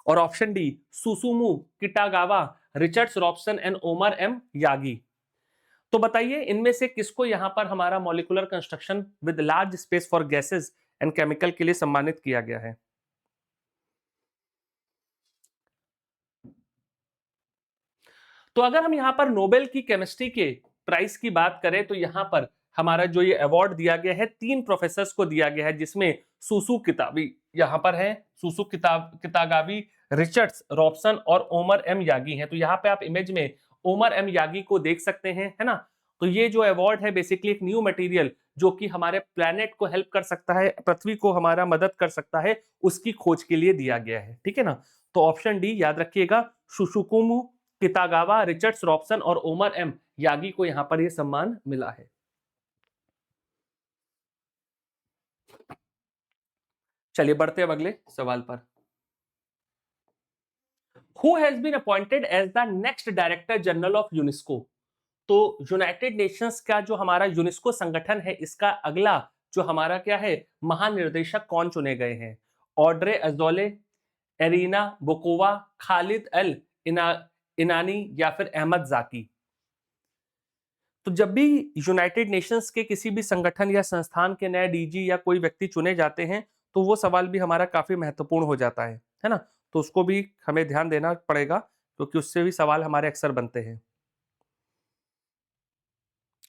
और option D Susumu Kitagawa, Richards Robson and Omar M Yaghi. तो बताइए इनमें से किसको यहां पर हमारा molecular construction with large space for gases and chemical के लिए सम्मानित किया गया है? तो अगर हम यहां पर नोबेल की केमिस्ट्री के प्राइस की बात करें तो यहां पर हमारा जो ये अवार्ड दिया गया है, 3 प्रोफेसर्स को दिया गया है, जिसमें सुसु किताबी यहां पर है, सुसु कितागावी, रिचर्ड्स रॉबसन और ओमर एम यागी हैं। तो यहाँ पे आप इमेज में ओमर एम यागी को देख सकते हैं, है ना। तो ये जो अवार्ड है बेसिकली एक न्यू मटेरियल जो कि हमारे प्लेनेट को हेल्प कर सकता है, पृथ्वी को हमारा मदद कर सकता है, उसकी खोज के लिए दिया गया है। ठीक है ना। तो ऑप्शन डी याद रखिएगा, सुसुकुमु कितागावा, रिचर्ड्स रॉबसन और ओमर एम यागी को यहां पर यह सम्मान मिला है। चलिए बढ़ते हैं अगले सवाल पर। Who has been appointed as the next director general of UNESCO. तो यूनाइटेड नेशंस का जो हमारा यूनेस्को संगठन है, इसका अगला जो हमारा क्या है महानिर्देशक कौन चुने गए हैं? Audrey Azoulay, Irina Bokova, Khalid Al Enany या फिर अहमद जाकी। तो जब भी यूनाइटेड नेशंस के किसी भी संगठन या संस्थान के नए डीजी या कोई व्यक्ति चुने जाते हैं, तो वो सवाल भी हमारा काफी महत्वपूर्ण हो जाता है ना? तो उसको भी हमें ध्यान देना पड़ेगा, क्योंकि उससे भी सवाल हमारे अक्सर बनते हैं।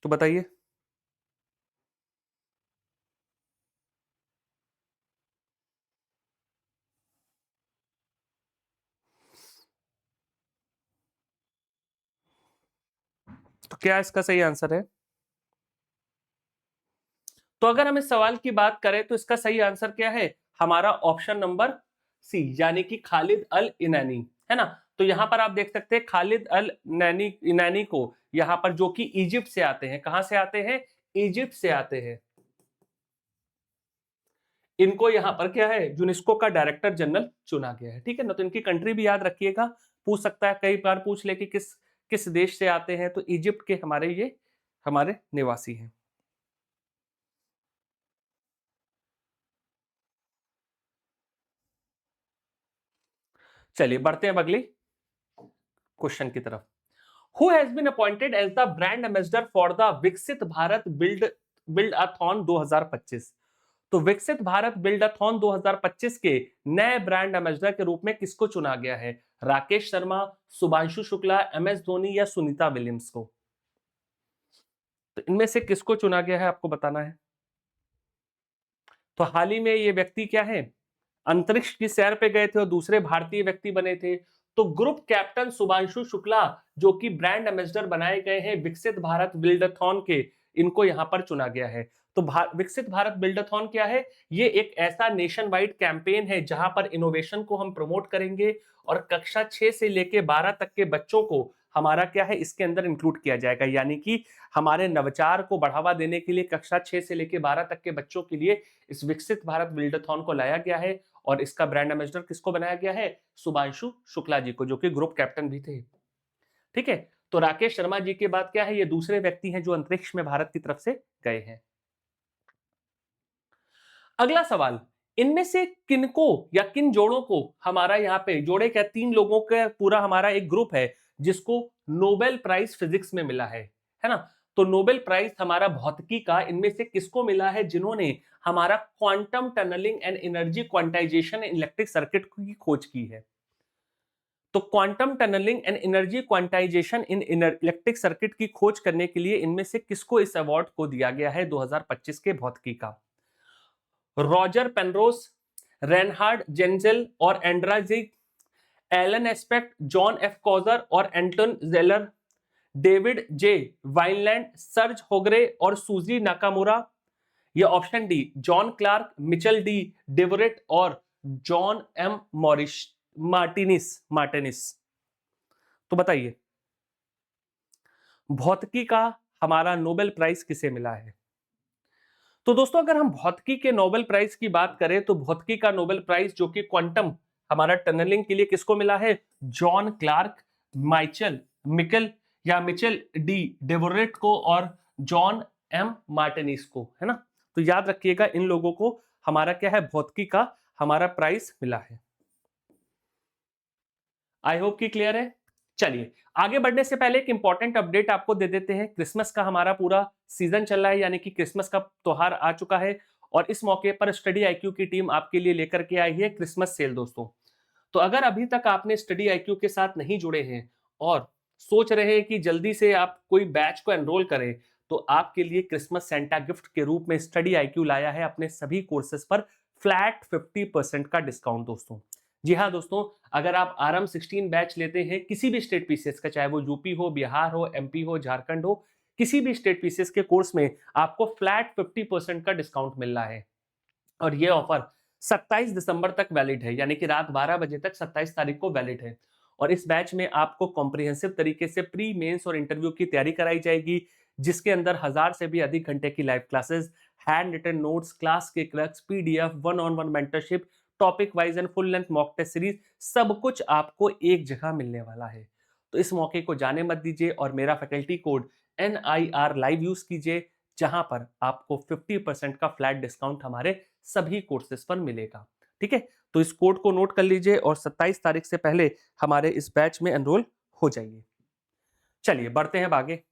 तो बताइए। तो क्या इसका सही आंसर है? तो अगर हम इस सवाल की बात करें तो इसका सही आंसर क्या है? हमारा ऑप्शन नंबर सी, यानी कि खालिद अल इनानी, है ना? तो यहां पर आप देख सकते हैं खालिद अल इनानी को, यहां पर जो कि इजिप्ट से आते हैं। कहां से आते हैं? इजिप्ट से आते हैं। इनको यहां पर क्या है, यूनेस्को का डायरेक्टर जनरल चुना गया है। ठीक है ना? तो इनकी कंट्री भी याद रखिएगा, पूछ सकता है, कई बार पूछ ले कि किस किस देश से आते हैं। तो इजिप्ट के हमारे निवासी हैं। चलिए बढ़ते हैं अब अगली क्वेश्चन की तरफ। Who has been appointed as the brand ambassador for the Viksit Bharat बिल्ड-अथॉन 2025। तो विकसित भारत बिल्ड-अथॉन 2025 के नए ब्रांड एम्बेसडर के रूप में किसको चुना गया है? राकेश शर्मा, सुभांशु शुक्ला, एमएस धोनी या सुनीता विलियम्स को? तो इनमें से किसको चुना गया है, आपको बताना है। तो हाल ही में ये व्यक्ति क्या है, अंतरिक्ष की सैर पे गए थे और दूसरे भारतीय व्यक्ति बने थे। तो ग्रुप कैप्टन सुभांशु शुक्ला, जो कि ब्रांड एम्बेसडर बनाए गए हैं विकसित भारत बिल्डथॉन के, इनको यहां पर चुना गया है। तो विकसित भारत बिल्डथॉन क्या है? ये एक ऐसा नेशन वाइड कैंपेन है जहां पर इनोवेशन को हम प्रमोट करेंगे और कक्षा 6 से लेके 12 तक के बच्चों को हमारा क्या है इसके अंदर इंक्लूड किया जाएगा। यानी कि हमारे नवाचार को बढ़ावा देने के लिए कक्षा 6 से लेके 12 तक के बच्चों के लिए इस विकसित भारत बिल्डथॉन को लाया गया है। और इसका ब्रांड एम्बेसडर किसको बनाया गया है? सुभांशु शुक्ला जी को, जो कि ग्रुप कैप्टन भी थे। ठीक है। तो राकेश शर्मा जी के बाद क्या है, ये दूसरे व्यक्ति हैं जो अंतरिक्ष में भारत की तरफ से गए हैं। अगला सवाल, इनमें से किनको या किन जोड़ों को हमारा यहाँ पे जोड़े क्या, 3 लोगों का पूरा हमारा एक ग्रुप है जिसको नोबेल प्राइज फिजिक्स में मिला है ना? तो नोबेल प्राइज हमारा भौतिकी का इनमें से किसको मिला है, जिन्होंने हमारा quantum tunnelling and energy quantisation electric circuit की खोज की है। तो quantum tunnelling and energy quantisation in electric circuit की खोज करने के लिए इनमें से किसको इस अवार्ड को दिया गया है 2025 के भौतिकी का? रॉजर पेनरोस, रेनहार्ड जेंजेल और Andrea Ghez, Alain Aspect, John F Clauser और एंटन जेलर, डेविड जे वाइनलैंड, सर्ज होगरे और सूजी नाकामुरा, या option D John Clarke, Michel D Devoret और John M Morris Martinis Martinis. तो बताइए, भौतिकी का हमारा नोबेल प्राइज किसे मिला है? तो दोस्तों अगर हम भौतिकी के नोबेल प्राइज की बात करें तो भौतिकी का नोबेल प्राइज जो कि क्वांटम हमारा टनलिंग के लिए किसको मिला है? जॉन क्लार्क, माइचल मिकल या मिचेल डी डेवोरेट को और जॉन एम मार्टिनिस को, है ना? तो याद रखिएगा इन लोगों को हमारा क्या है, भौतिकी का हमारा प्राइज मिला है। आई होप कि क्लियर है। चलिए आगे बढ़ने से पहले एक इंपॉर्टेंट अपडेट आपको दे देते हैं। क्रिसमस का हमारा पूरा सीजन चल रहा है, यानी कि क्रिसमस का त्योहार आ चुका है और इस मौके पर स्टडी आईक्यू की टीम आपके लिए लेकर के आई है क्रिसमस सेल दोस्तों। तो अगर अभी तक आपने स्टडी आईक्यू के साथ नहीं जुड़े हैं और सोच रहे हैं कि जल्दी से आप कोई बैच को एनरोल करें, तो आपके लिए क्रिसमस सेंटा गिफ्ट के रूप में स्टडी आईक्यू लाया है अपने सभी कोर्सेज पर फ्लैट 50% का डिस्काउंट दोस्तों। जी हाँ दोस्तों, अगर आप आरएम 16 बैच लेते हैं किसी भी स्टेट पीसीएस का, चाहे वो यूपी हो, बिहार हो, एमपी हो, झारखंड हो, किसी भी स्टेट पीसीएस के कोर्स में आपको फ्लैट 50% का डिस्काउंट मिल रहा है। और ये ऑफर 27 दिसंबर तक वैलिड है, यानी कि रात 12 बजे तक 27 तारीख को वैलिड है। और इस बैच में आपको कॉम्प्रिहेंसिव तरीके से प्री मेंस और इंटरव्यू की तैयारी कराई जाएगी, जिसके अंदर 1000 से भी अधिक घंटे की live classes, handwritten notes, class के क्लर्क्स, PDF, one on one mentorship, topic wise and full length mock test series, सब कुछ आपको एक जगह मिलने वाला है। तो इस मौके को जाने मत दीजिए और मेरा faculty code NIR live use कीजिए, जहां पर आपको 50% का फ्लैट डिस्काउंट हमारे सभी कोर्सेज पर मिलेगा। ठीक है, तो इस कोड को नोट कर लीजिए और 27 तारीख से पहले हमारे इस बैच में एनरोल हो जाइए। चलिए बढ़ते हैं आगे।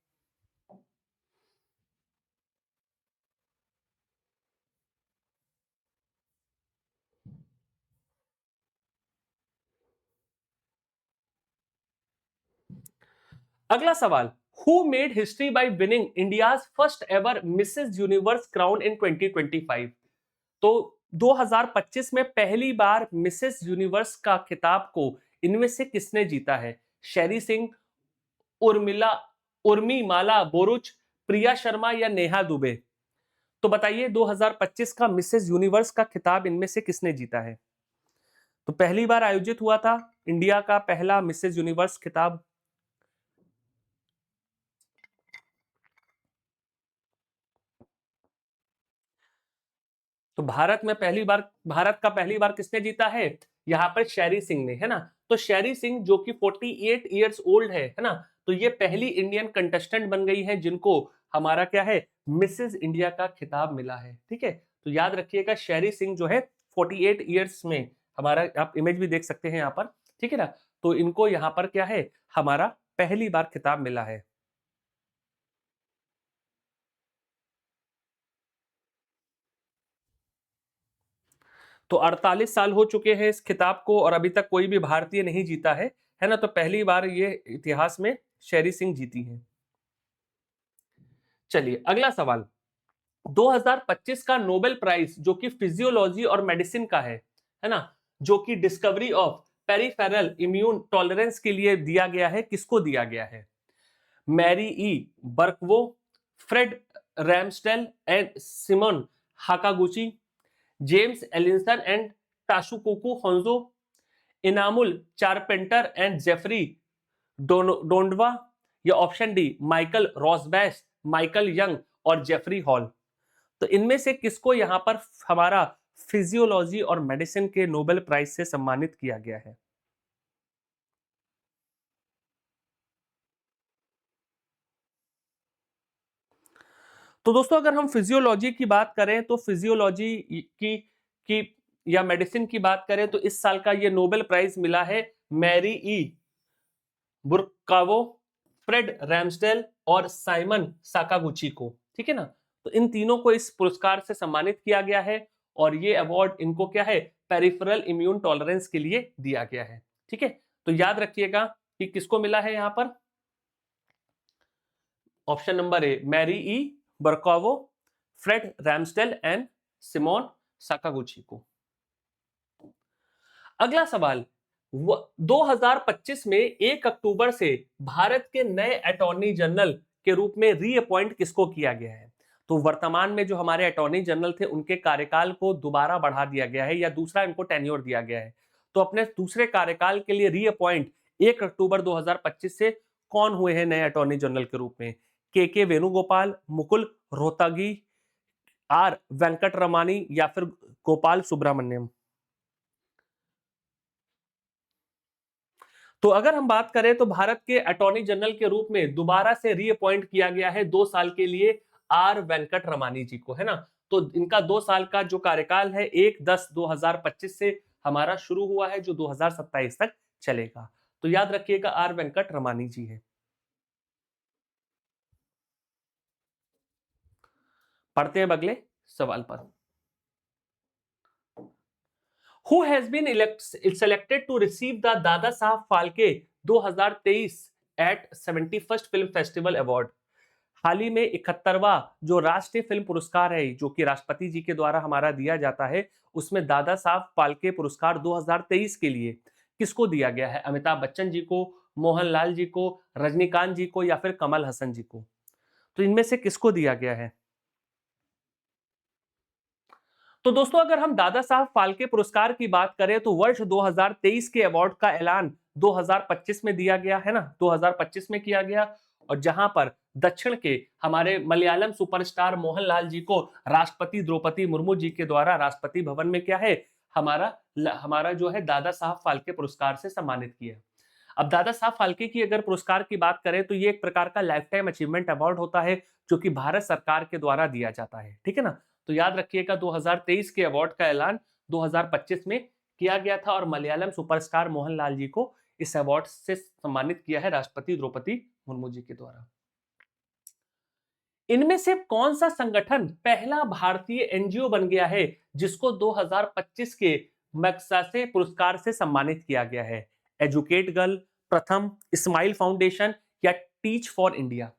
अगला सवाल, who made history by winning India's first ever Mrs Universe crown in 2025? तो 2025 में पहली बार मिसेस यूनिवर्स का खिताब को इनमें से किसने जीता है? शेरी सिंह, उर्मिला उर्मिमाला बोरुच, प्रिया शर्मा या नेहा दुबे? तो बताइए 2025 का मिसेस यूनिवर्स का खिताब इनमें से किसने जीता है? तो पहली बार आयोजित हुआ था इंडिया का पहला मिसेस यूनिवर्स खिताब। तो भारत का पहली बार किसने जीता है? यहाँ पर शेरी सिंह ने, है ना। तो शेरी सिंह जो कि 48 इयर्स ओल्ड है ना, तो ये पहली इंडियन कंटेस्टेंट बन गई है जिनको हमारा क्या है, मिसेस इंडिया का खिताब मिला है। ठीक है, तो याद रखिएगा शेरी सिंह जो है 48 इयर्स में, हमारा आप इमेज भी देख सकते हैं यहाँ पर, ठीक है ना। तो इनको यहाँ पर क्या है, हमारा पहली बार खिताब मिला है। तो 48 साल हो चुके हैं इस खिताब को और अभी तक कोई भी भारतीय नहीं जीता है ना। तो पहली बार ये इतिहास में शेरी सिंह जीती हैं। चलिए अगला सवाल, 2025 का नोबेल प्राइज जो कि फिजियोलॉजी और मेडिसिन का है ना, जो कि discovery of peripheral immune tolerance के लिए दिया गया है, किसको दिया गया है? Mary E Brunkow, Fred Ramsdell and Shimon Sakaguchi, James Allison and Tasuku Honjo, Emmanuelle Charpentier and Jennifer Doudna, या option D Michael Rosbash, Michael Young और जेफरी हॉल? तो इनमें से किसको यहां पर हमारा फिजियोलॉजी और मेडिसिन के नोबेल प्राइज से सम्मानित किया गया है? तो दोस्तों अगर हम फिजियोलॉजी की बात करें तो फिजियोलॉजी की या मेडिसिन की बात करें तो इस साल का ये नोबेल प्राइज मिला है मैरी ई बुरकावो, फ्रेड रैम्सडेल और साइमन साकागुची को। ठीक है ना, तो इन तीनों को इस पुरस्कार से सम्मानित किया गया है और ये अवार्ड इनको क्या है, पेरिफेरल इम्यून टॉलरेंस के लिए दिया गया है। ठीक है, तो याद रखिएगा कि किसको मिला है यहां पर। Option number A Mary E Brunkow, Fred Ramsdell and Shimon Sakaguchi को। अगला सवाल, 2025 में 1 अक्टूबर से भारत के नए अटॉर्नी जनरल के रूप में रीअपॉइंट किसको किया गया है? तो वर्तमान में जो हमारे अटॉर्नी जनरल थे उनके कार्यकाल को दोबारा बढ़ा दिया गया है या दूसरा इनको टेन्योर दिया गया है। तो अपने दूसरे कार्यकाल के लिए रीअपॉइंट 1 अक्टूबर 2025 से कौन हुए हैं नए अटॉर्नी जनरल के रूप में? के वेणुगोपाल, मुकुल रोहतगी, आर वेंकट रमानी या फिर गोपाल सुब्रमण्यम? तो अगर हम बात करें तो भारत के अटॉर्नी जनरल के रूप में दोबारा से रीअपॉइंट किया गया है 2 साल के लिए आर वेंकट रमानी जी को, है ना। तो इनका 2 साल का जो कार्यकाल है 1/10/2025 से हमारा शुरू हुआ है, जो 2027 तक चलेगा। तो याद रखिएगा आर वेंकट रमानी जी है। पढ़ते हैं अगले सवाल पर। Who has been selected to receive the Dadasaheb Phalke 2023 at 71st film festival award? हाल ही में 71वां जो राष्ट्रीय फिल्म पुरस्कार है जो कि राष्ट्रपति जी के द्वारा हमारा दिया जाता है, उसमें दादा साहब फाल्के पुरस्कार 2023 के लिए किसको दिया गया है? अमिताभ बच्चन जी को, मोहनलाल जी को, रजनीकांत जी को या फिर कमल हसन जी को? तो इनमें से किसको दिया गया है? तो दोस्तों अगर हम दादा साहब फाल्के पुरस्कार की बात करें तो वर्ष 2023 के अवार्ड का ऐलान 2025 में दिया गया है ना, 2025 में किया गया। और जहां पर दक्षिण के हमारे मलयालम सुपरस्टार मोहनलाल जी को राष्ट्रपति द्रौपदी मुर्मू जी के द्वारा राष्ट्रपति भवन में क्या है, हमारा जो है दादा साहब फाल्के पुरस्कार से सम्मानित किया। अब दादा साहब फाल्के की अगर पुरस्कार की बात करें तो ये एक प्रकार का लाइफ टाइम अचीवमेंट अवार्ड होता है जो कि भारत सरकार के द्वारा दिया जाता है, ठीक है ना। तो याद रखिएगा 2023 के अवार्ड का ऐलान 2025 में किया गया था और मलयालम सुपरस्टार मोहनलाल जी को इस अवार्ड से सम्मानित किया है राष्ट्रपति द्रौपदी मुर्मू जी के द्वारा। इनमें से कौन सा संगठन पहला भारतीय एनजीओ बन गया है जिसको 2025 के मैग्सेसे पुरस्कार से सम्मानित किया गया है? एजुकेट गर्ल, प्रथम, स्माइल फाउंडेशन या टीच फॉर इंडिया?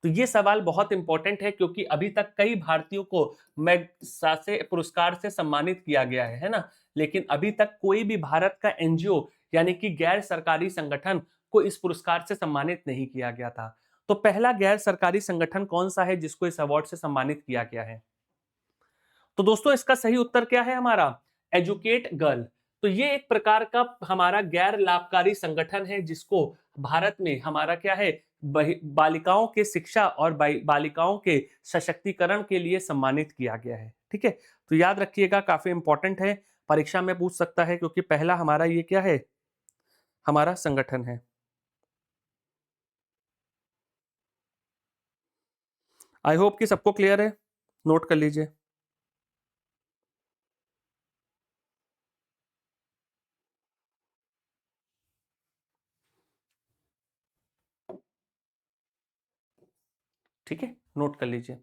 तो ये सवाल बहुत इंपॉर्टेंट है क्योंकि अभी तक कई भारतीयों को मैग्सेसे पुरस्कार से सम्मानित किया गया है ना, लेकिन अभी तक कोई भी भारत का एनजीओ यानी कि गैर सरकारी संगठन को इस पुरस्कार से सम्मानित नहीं किया गया था। तो पहला गैर सरकारी संगठन कौन सा है जिसको इस अवार्ड से सम्मानित किया गया है? तो दोस्तों इसका सही उत्तर क्या है हमारा? Educate girl. तो ये एक प्रकार का हमारा गैर लाभकारी संगठन है जिसको भारत में हमारा क्या है, बालिकाओं के शिक्षा और बालिकाओं के सशक्तिकरण के लिए सम्मानित किया गया है, ठीक है। तो याद रखिएगा, काफी इंपॉर्टेंट है, परीक्षा में पूछ सकता है क्योंकि पहला हमारा ये क्या है, हमारा संगठन है। आई होप कि सबको क्लियर है, नोट कर लीजिए। ठीक है, नोट कर लीजिए।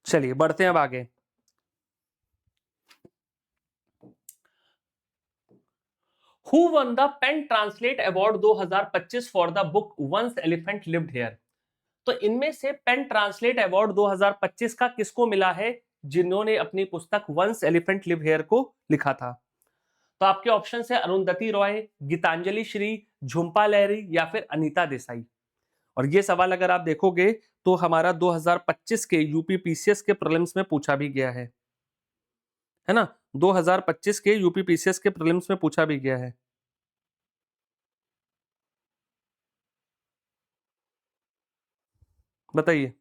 चलिए बढ़ते हैं अब आगे। Who won the PEN translate award 2025 for the book once elephant lived here? तो इनमें से पेन ट्रांसलेट अवार्ड 2025 का किसको मिला है जिन्होंने अपनी पुस्तक वंस एलिफेंट लिव हेयर को लिखा था? तो आपके ऑप्शन है अरुंधति रॉय, गीतांजलि श्री, झुंपा लहरी या फिर अनीता देसाई। और ये सवाल अगर आप देखोगे तो हमारा 2025 के यूपी पीसीएस के प्रीलिम्स में पूछा भी गया है ना। 2025 के यूपी पीसीएस के प्रीलिम्स में पूछा भी गया है। बताइए।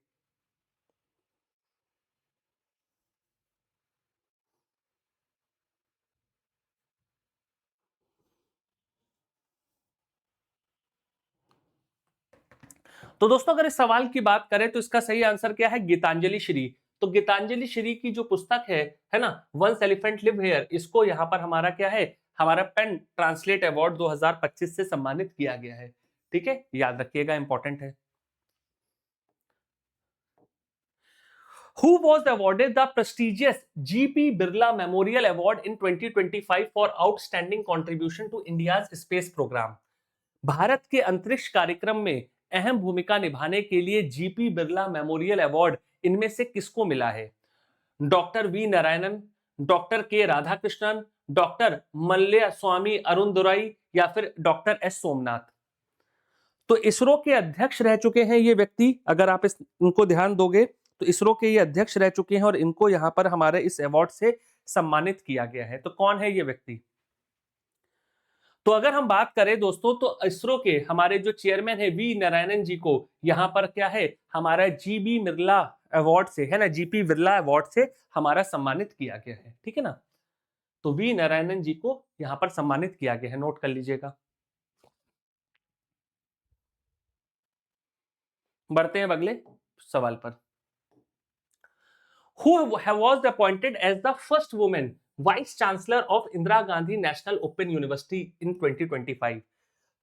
तो दोस्तों अगर इस सवाल की बात करें तो इसका सही आंसर क्या है? गीतांजलि श्री। तो गीतांजलि श्री की जो पुस्तक है ना, वंस एलिफेंट लिव हियर, इसको यहाँ पर हमारा क्या है, हमारा पेन ट्रांसलेट अवार्ड 2025 से सम्मानित किया गया है, ठीक है, याद रखिएगा, इंपॉर्टेंट है। Who was awarded the prestigious GP Birla Memorial Award in 2025 for outstanding contribution to India's space program? Bharat के अंतरिक्ष कार्यक्रम में अहम भूमिका निभाने के लिए जीपी बिरला मेमोरियल अवार्ड इनमें से किसको मिला है? डॉक्टर वी नारायणन, डॉक्टर के राधाकृष्णन, डॉक्टर मल्ल्या स्वामी अरुणदुराई या फिर डॉक्टर एस सोमनाथ? तो इसरो के अध्यक्ष रह चुके हैं ये व्यक्ति, अगर आप इनको ध्यान दोगे तो इसरो के ये अध्यक्ष रह चुके हैं और इनको यहां पर हमारे इस अवार्ड से सम्मानित किया गया है। तो कौन है ये व्यक्ति? तो अगर हम बात करें दोस्तों तो इसरो के हमारे जो चेयरमैन है वी नारायणन जी को यहाँ पर क्या है, हमारा जीबी बिरला अवार्ड से, है ना, जीपी बिरला अवार्ड से हमारा सम्मानित किया गया है, ठीक है ना। तो वी नारायणन जी को यहाँ पर सम्मानित किया गया है, नोट कर लीजिएगा। बढ़ते हैं अगले सवाल पर। Who was appointed as the first woman vice chancellor of Indira Gandhi National Open University in 2025?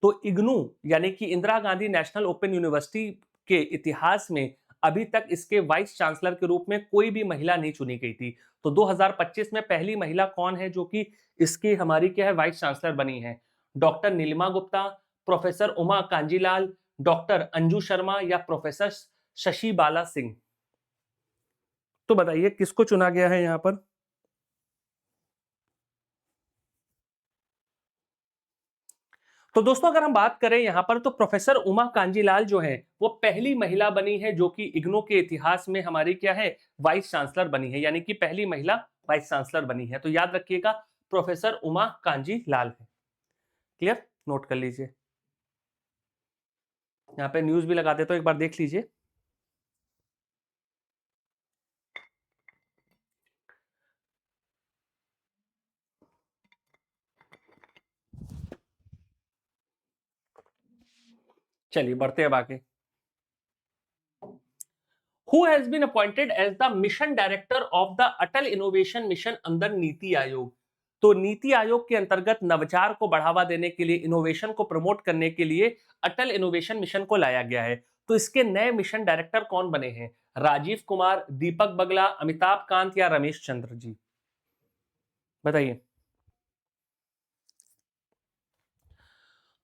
तो इग्नू यानी कि Indira Gandhi National Open University के इतिहास में अभी तक इसके वाइस चांसलर के रूप में कोई भी महिला नहीं चुनी गई थी। तो 2025 में पहली महिला कौन है जो कि इसकी हमारी क्या है, वाइस चांसलर बनी है? Doctor Neelima Gupta, professor Uma Kanjilal, doctor Anju Sharma या प्रोफेसर शशि बाला सिंह? तो बताइए किसको चुना गया है यहां पर? तो दोस्तों अगर हम बात करें यहां पर तो प्रोफेसर उमा कांजीलाल जो है वो पहली महिला बनी है जो कि इग्नू के इतिहास में हमारी क्या है, वाइस चांसलर बनी है, यानी कि पहली महिला वाइस चांसलर बनी है। तो याद रखिएगा, प्रोफेसर उमा कांजीलाल है। क्लियर, नोट कर लीजिए। यहाँ पे न्यूज भी लगा देता हूं, एक बार देख लीजिए। चलिए बढ़ते हैं आगे। Who has been appointed as the mission director of the Atal innovation mission under NITI Aayog? तो नीति आयोग के अंतर्गत नवाचार को बढ़ावा देने के लिए, इनोवेशन को प्रमोट करने के लिए अटल इनोवेशन मिशन को लाया गया है। तो इसके नए मिशन डायरेक्टर कौन बने हैं? राजीव कुमार, दीपक बगला, अमिताभ कांत या रमेश चंद्र जी? बताइए।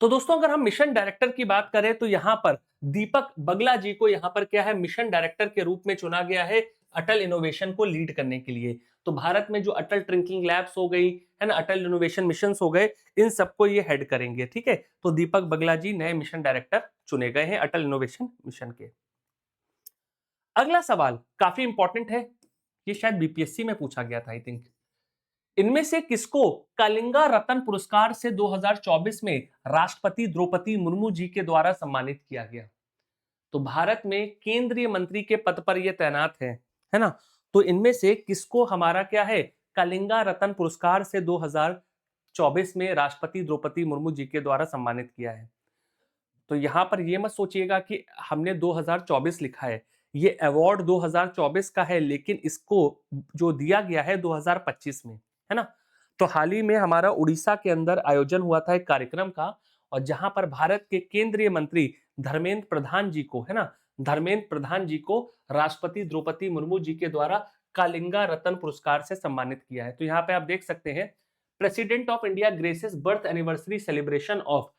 तो दोस्तों अगर हम मिशन डायरेक्टर की बात करें तो यहां पर दीपक बगला जी को यहां पर क्या है, मिशन डायरेक्टर के रूप में चुना गया है अटल इनोवेशन को लीड करने के लिए। तो भारत में जो अटल ट्रिंकिंग लैब्स हो गई है ना, अटल इनोवेशन मिशन हो गए, इन सबको ये हेड करेंगे। ठीक है, तो दीपक बगला जी नए मिशन डायरेक्टर चुने गए हैं अटल इनोवेशन मिशन के। अगला सवाल काफी इंपॉर्टेंट है, ये शायद बीपीएससी में पूछा गया था आई थिंक। इनमें से किसको कलिंगा रत्न पुरस्कार से 2024 में राष्ट्रपति द्रौपदी मुर्मू जी के द्वारा सम्मानित किया गया? तो भारत में केंद्रीय मंत्री के पद पर यह तैनात है ना? तो इनमें से किसको हमारा क्या है, कलिंगा रत्न पुरस्कार से 2024 में राष्ट्रपति द्रौपदी मुर्मू जी के द्वारा सम्मानित किया है? तो यहां पर यह मत सोचिएगा कि हमने 2024 लिखा है, ये अवार्ड 2024 का है, लेकिन इसको जो दिया गया है 2025 में, है ना? तो हाल ही में हमारा उड़ीसा के अंदर आयोजन हुआ था एक कार्यक्रम का, और जहां पर भारत के केंद्रीय मंत्री धर्मेंद्र प्रधान जी को, है ना, धर्मेंद्र प्रधान जी को राष्ट्रपति द्रौपदी मुर्मू जी के द्वारा कलिंगा रत्न पुरस्कार से सम्मानित किया है। तो यहाँ पे आप देख सकते हैं, President of India graces birth anniversary celebration of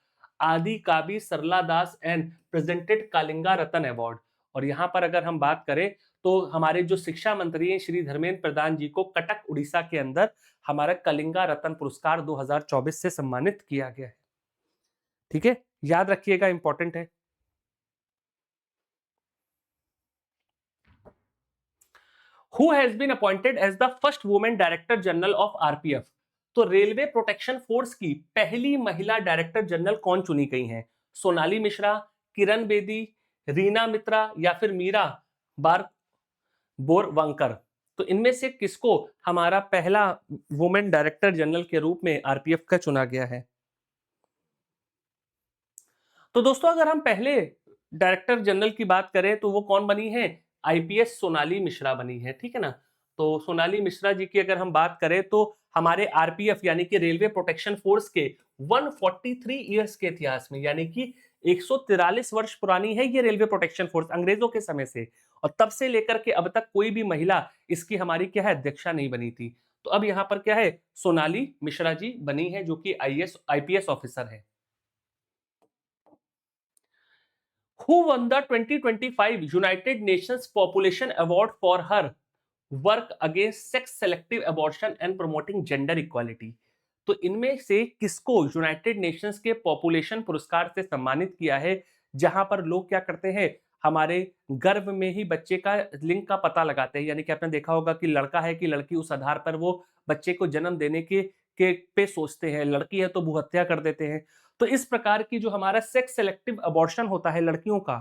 Adi Kabi Sarala Das and presented Kalinga Ratna award. और यहां पर अगर हम बात करें तो हमारे जो शिक्षा मंत्री हैं श्री धर्मेंद्र प्रधान जी को कटक उड़ीसा के अंदर हमारा कलिंगा रत्न पुरस्कार 2024 से सम्मानित किया गया है। ठीक है, याद रखिएगा, इंपॉर्टेंट है। Who has been appointed as the first woman director general of RPF? तो रेलवे प्रोटेक्शन फोर्स की पहली महिला डायरेक्टर जनरल कौन चुनी गई हैं? सोनाली मिश्रा, किरण बेदी, रीना मित्रा या फिर मीरा बार बोरवंकर? तो इनमें से किसको हमारा पहला वुमेन डायरेक्टर जनरल के रूप में आरपीएफ का चुना गया है? तो दोस्तों अगर हम पहले डायरेक्टर जनरल की बात करें तो वो कौन बनी है? आईपीएस सोनाली मिश्रा बनी है। ठीक है ना? तो सोनाली मिश्रा जी की अगर हम बात करें तो हमारे आरपीएफ यानी कि रेलवे प्रोटेक्शन फोर्स के 143 ईयर्स के इतिहास में, यानी कि 143 वर्ष पुरानी है ये रेलवे प्रोटेक्शन फोर्स, अंग्रेजों के समय से, और तब से लेकर के अब तक कोई भी महिला इसकी हमारी क्या है, अध्यक्षा नहीं बनी थी। तो अब यहां पर क्या है, सोनाली मिश्रा जी बनी है, जो कि आईपीएस ऑफिसर है। Who won the 2025 United Nations Population Award for her work against sex selective abortion and promoting gender equality? तो इनमें से किसको यूनाइटेड नेशंस के पॉपुलेशन पुरस्कार से सम्मानित किया है, जहां पर लोग क्या करते हैं, हमारे गर्भ में ही बच्चे का लिंग का पता लगाते हैं, यानी कि आपने देखा होगा कि लड़का है कि लड़की, उस आधार पर वो बच्चे को जन्म देने के पे सोचते हैं, लड़की है तो भू हत्या कर देते हैं। तो इस प्रकार की जो हमारा सेक्स सेलेक्टिव अबॉर्शन होता है लड़कियों का,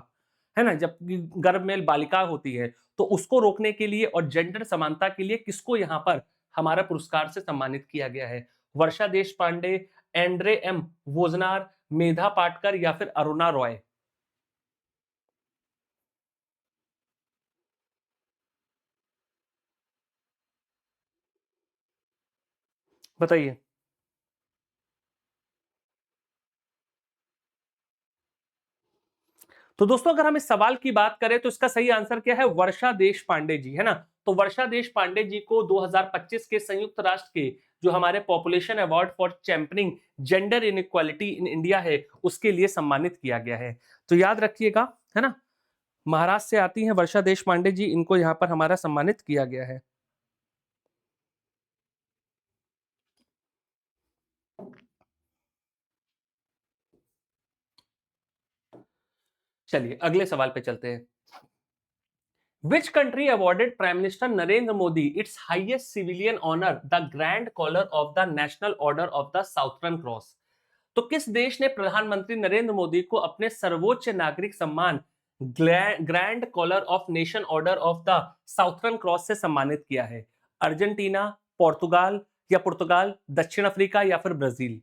है ना, जब गर्भ में बालिका होती है, तो उसको रोकने के लिए और जेंडर समानता के लिए किसको यहां पर हमारा पुरस्कार से सम्मानित किया गया है? वर्षा देश पांडे, एंड्रे एम वोजनार, मेधा पाटकर या फिर अरुणा रॉय? बताइए। तो दोस्तों अगर हम इस सवाल की बात करें तो इसका सही आंसर क्या है? वर्षा देश पांडे जी, है ना? तो वर्षा देश पांडे जी को 2025 के संयुक्त राष्ट्र के जो हमारे population award for championing gender inequality in India है, उसके लिए सम्मानित किया गया है। तो याद रखिएगा, है ना, महाराष्ट्र से आती हैं वर्षा देश पांडे जी, इनको यहाँ पर हमारा सम्मानित किया गया है। चलिए अगले सवाल पे चलते हैं। Which country awarded Prime Minister Narendra Modi its highest civilian honor, the Grand Collar of the National Order of the Southern Cross? तो किस देश ने प्रधानमंत्री नरेंद्र मोदी को अपने सर्वोच्च नागरिक सम्मान grand collar of nation order of the Southern Cross से सम्मानित किया है? अर्जेंटीना, पुर्तगाल, दक्षिण अफ्रीका या फिर ब्राजील?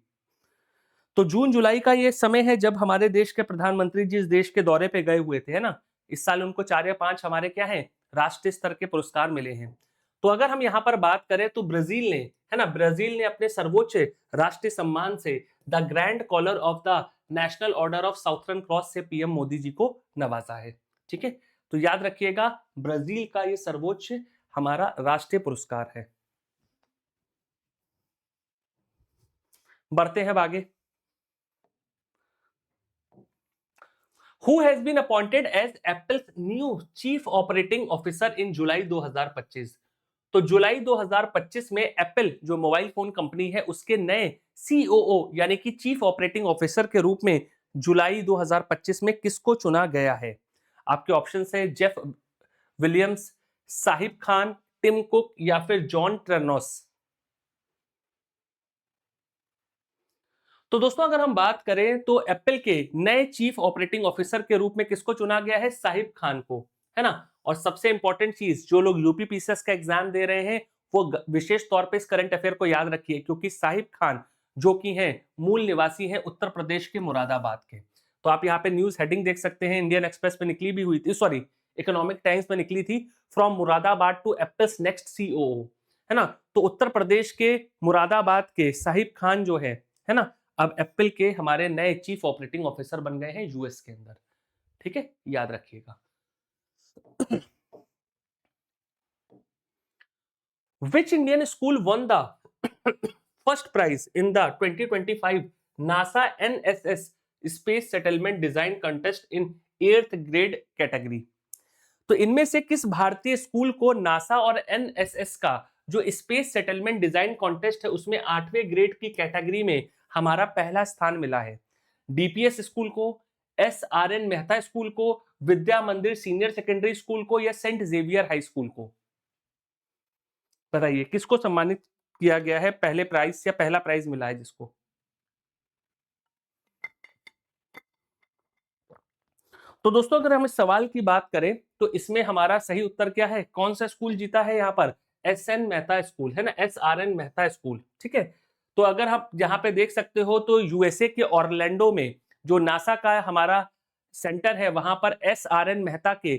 तो जून जुलाई का ये समय है जब हमारे देश के प्रधानमंत्री जिस देश के दौरे पे गए हुए थे, है ना, इस साल उनको 4 या 5 हमारे क्या है, राष्ट्रीय स्तर के पुरस्कार मिले हैं। तो अगर हम यहाँ पर बात करें तो ब्राजील ने, है ना, ब्राजील ने अपने सर्वोच्च राष्ट्रीय सम्मान से the Grand collar of the National Order of Southern Cross से पीएम मोदी जी को नवाजा है। ठीक है, तो याद रखिएगा ब्राजील का ये सर्वोच्च हमारा राष्ट्रीय पुरस्कार है। बढ़ते हैं अब आगे। Who has been appointed as Apple's new Chief Operating Officer in जुलाई 2025? तो जुलाई 2025 में एप्पल जो मोबाइल फोन कंपनी है उसके नए सीओओ यानी कि चीफ ऑपरेटिंग ऑफिसर के रूप में जुलाई 2025 में किसको चुना गया है? आपके ऑप्शन है Jeff Williams, Sahib Khan, Tim Cook या फिर जॉन ट्रेनोस। तो दोस्तों अगर हम बात करें तो एप्पल के नए चीफ ऑपरेटिंग ऑफिसर के रूप में किसको चुना गया है? साहिब खान को, है ना। और सबसे इंपॉर्टेंट चीज, जो लोग यूपीपीसीएस का एग्जाम दे रहे हैं वो विशेष तौर पे इस करंट अफेयर को याद रखिए, क्योंकि साहिब खान जो कि हैं मूल निवासी हैं उत्तर प्रदेश के मुरादाबाद के। तो आप यहाँ पे न्यूज हेडिंग देख सकते हैं, इंडियन एक्सप्रेस पे निकली भी हुई थी, सॉरी इकोनॉमिक टाइम्स में निकली थी, from Moradabad to Apple's next COO, है ना। तो उत्तर प्रदेश के मुरादाबाद के साहिब खान जो है ना, अब एप्पल के हमारे नए चीफ ऑपरेटिंग ऑफिसर बन गए हैं यूएस के अंदर। ठीक है, याद रखिएगा। Which Indian school won the first prize in the 2025 NASA NSS space settlement design contest in 8th grade category? तो इनमें से किस भारतीय स्कूल को नासा और एनएसएस का जो स्पेस सेटलमेंट डिजाइन कॉन्टेस्ट है उसमें 8वें ग्रेड की कैटेगरी में हमारा पहला स्थान मिला है? डीपीएस स्कूल को, एसआरएन मेहता स्कूल को, विद्या मंदिर सीनियर सेकेंडरी स्कूल को या सेंट जेवियर हाई स्कूल को? बताइए किसको सम्मानित किया गया है, पहले प्राइज या पहला प्राइज मिला है जिसको? तो दोस्तों अगर हम इस सवाल की बात करें तो इसमें हमारा सही उत्तर क्या है? कौन सा स्कूल जीता है यहाँ पर? एसएन मेहता स्कूल, है ना, एसआरएन मेहता स्कूल। ठीक है, तो अगर हम यहाँ पे देख सकते हो तो यूएसए के ऑरलैंडो में जो नासा का हमारा सेंटर है वहां पर एसआरएन मेहता के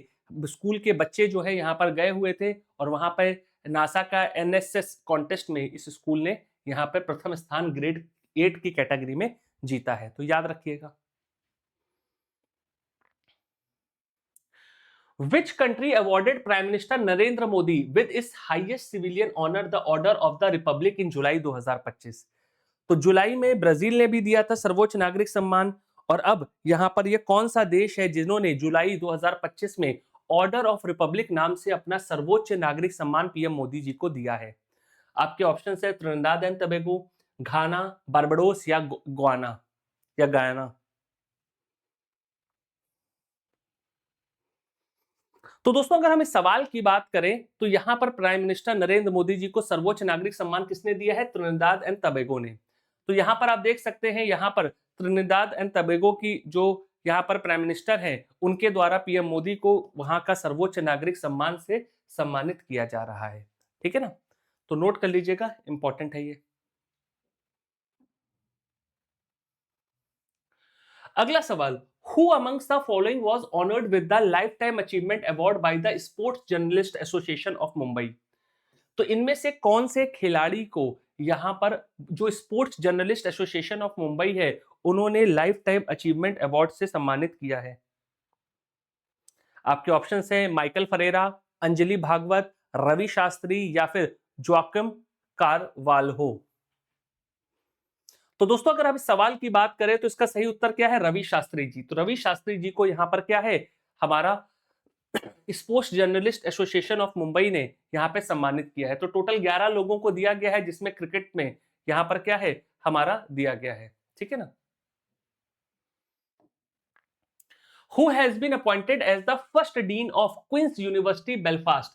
स्कूल के बच्चे जो है यहाँ पर गए हुए थे और वहां पर नासा का एनएसएस कॉन्टेस्ट में इस स्कूल ने यहाँ पर प्रथम स्थान ग्रेड 8 की कैटेगरी में जीता है। तो याद रखिएगा। Which country awarded Prime Minister Narendra Modi with its highest civilian honor, the Order of the Republic, in जुलाई 2025? तो जुलाई में ब्राजील ने भी दिया था सर्वोच्च नागरिक सम्मान, और अब यहां पर यह कौन सा देश है जिन्होंने जुलाई 2025 में ऑर्डर ऑफ रिपब्लिक नाम से अपना सर्वोच्च नागरिक सम्मान पीएम मोदी जी को दिया है? आपके ऑप्शन है Trinidad and Tobago, Ghana, Barbados या गुयाना या गयाना। तो दोस्तों अगर हम इस सवाल की बात करें तो यहां पर प्राइम मिनिस्टर नरेंद्र मोदी जी को सर्वोच्च नागरिक सम्मान किसने दिया है? त्रिनिदाद एंड टोबैगो ने। तो यहां पर आप देख सकते हैं, यहां पर त्रिनिदाद एंड टोबैगो की जो यहां पर प्राइम मिनिस्टर हैं उनके द्वारा पीएम मोदी को वहां का सर्वोच्च नागरिक सम्मान से सम्मानित किया जा रहा है। ठीक है ना, तो नोट कर लीजिएगा, इंपॉर्टेंट है ये। अगला सवाल, who amongst the following was honoured with the lifetime achievement award by the sports journalist association of Mumbai? तो इनमें से कौन से खिलाड़ी को यहां पर जो sports journalist association of Mumbai है उन्होंने लाइफ टाइम अचीवमेंट अवार्ड से सम्मानित किया है? आपके ऑप्शन है माइकल फरेरा, अंजलि भागवत, रवि शास्त्री या फिर जोआकिम कारवाल्हो। तो दोस्तों अगर आप इस सवाल की बात करें तो इसका सही उत्तर क्या है? रवि शास्त्री जी। तो रवि शास्त्री जी को यहां पर क्या है, हमारा sports journalist association of Mumbai ने यहां पे सम्मानित किया है। तो टोटल 11 लोगों को दिया गया है जिसमें क्रिकेट में यहां पर क्या है, हमारा दिया गया है। ठीक है ना। Who has been appointed as the first dean of Queen's University Belfast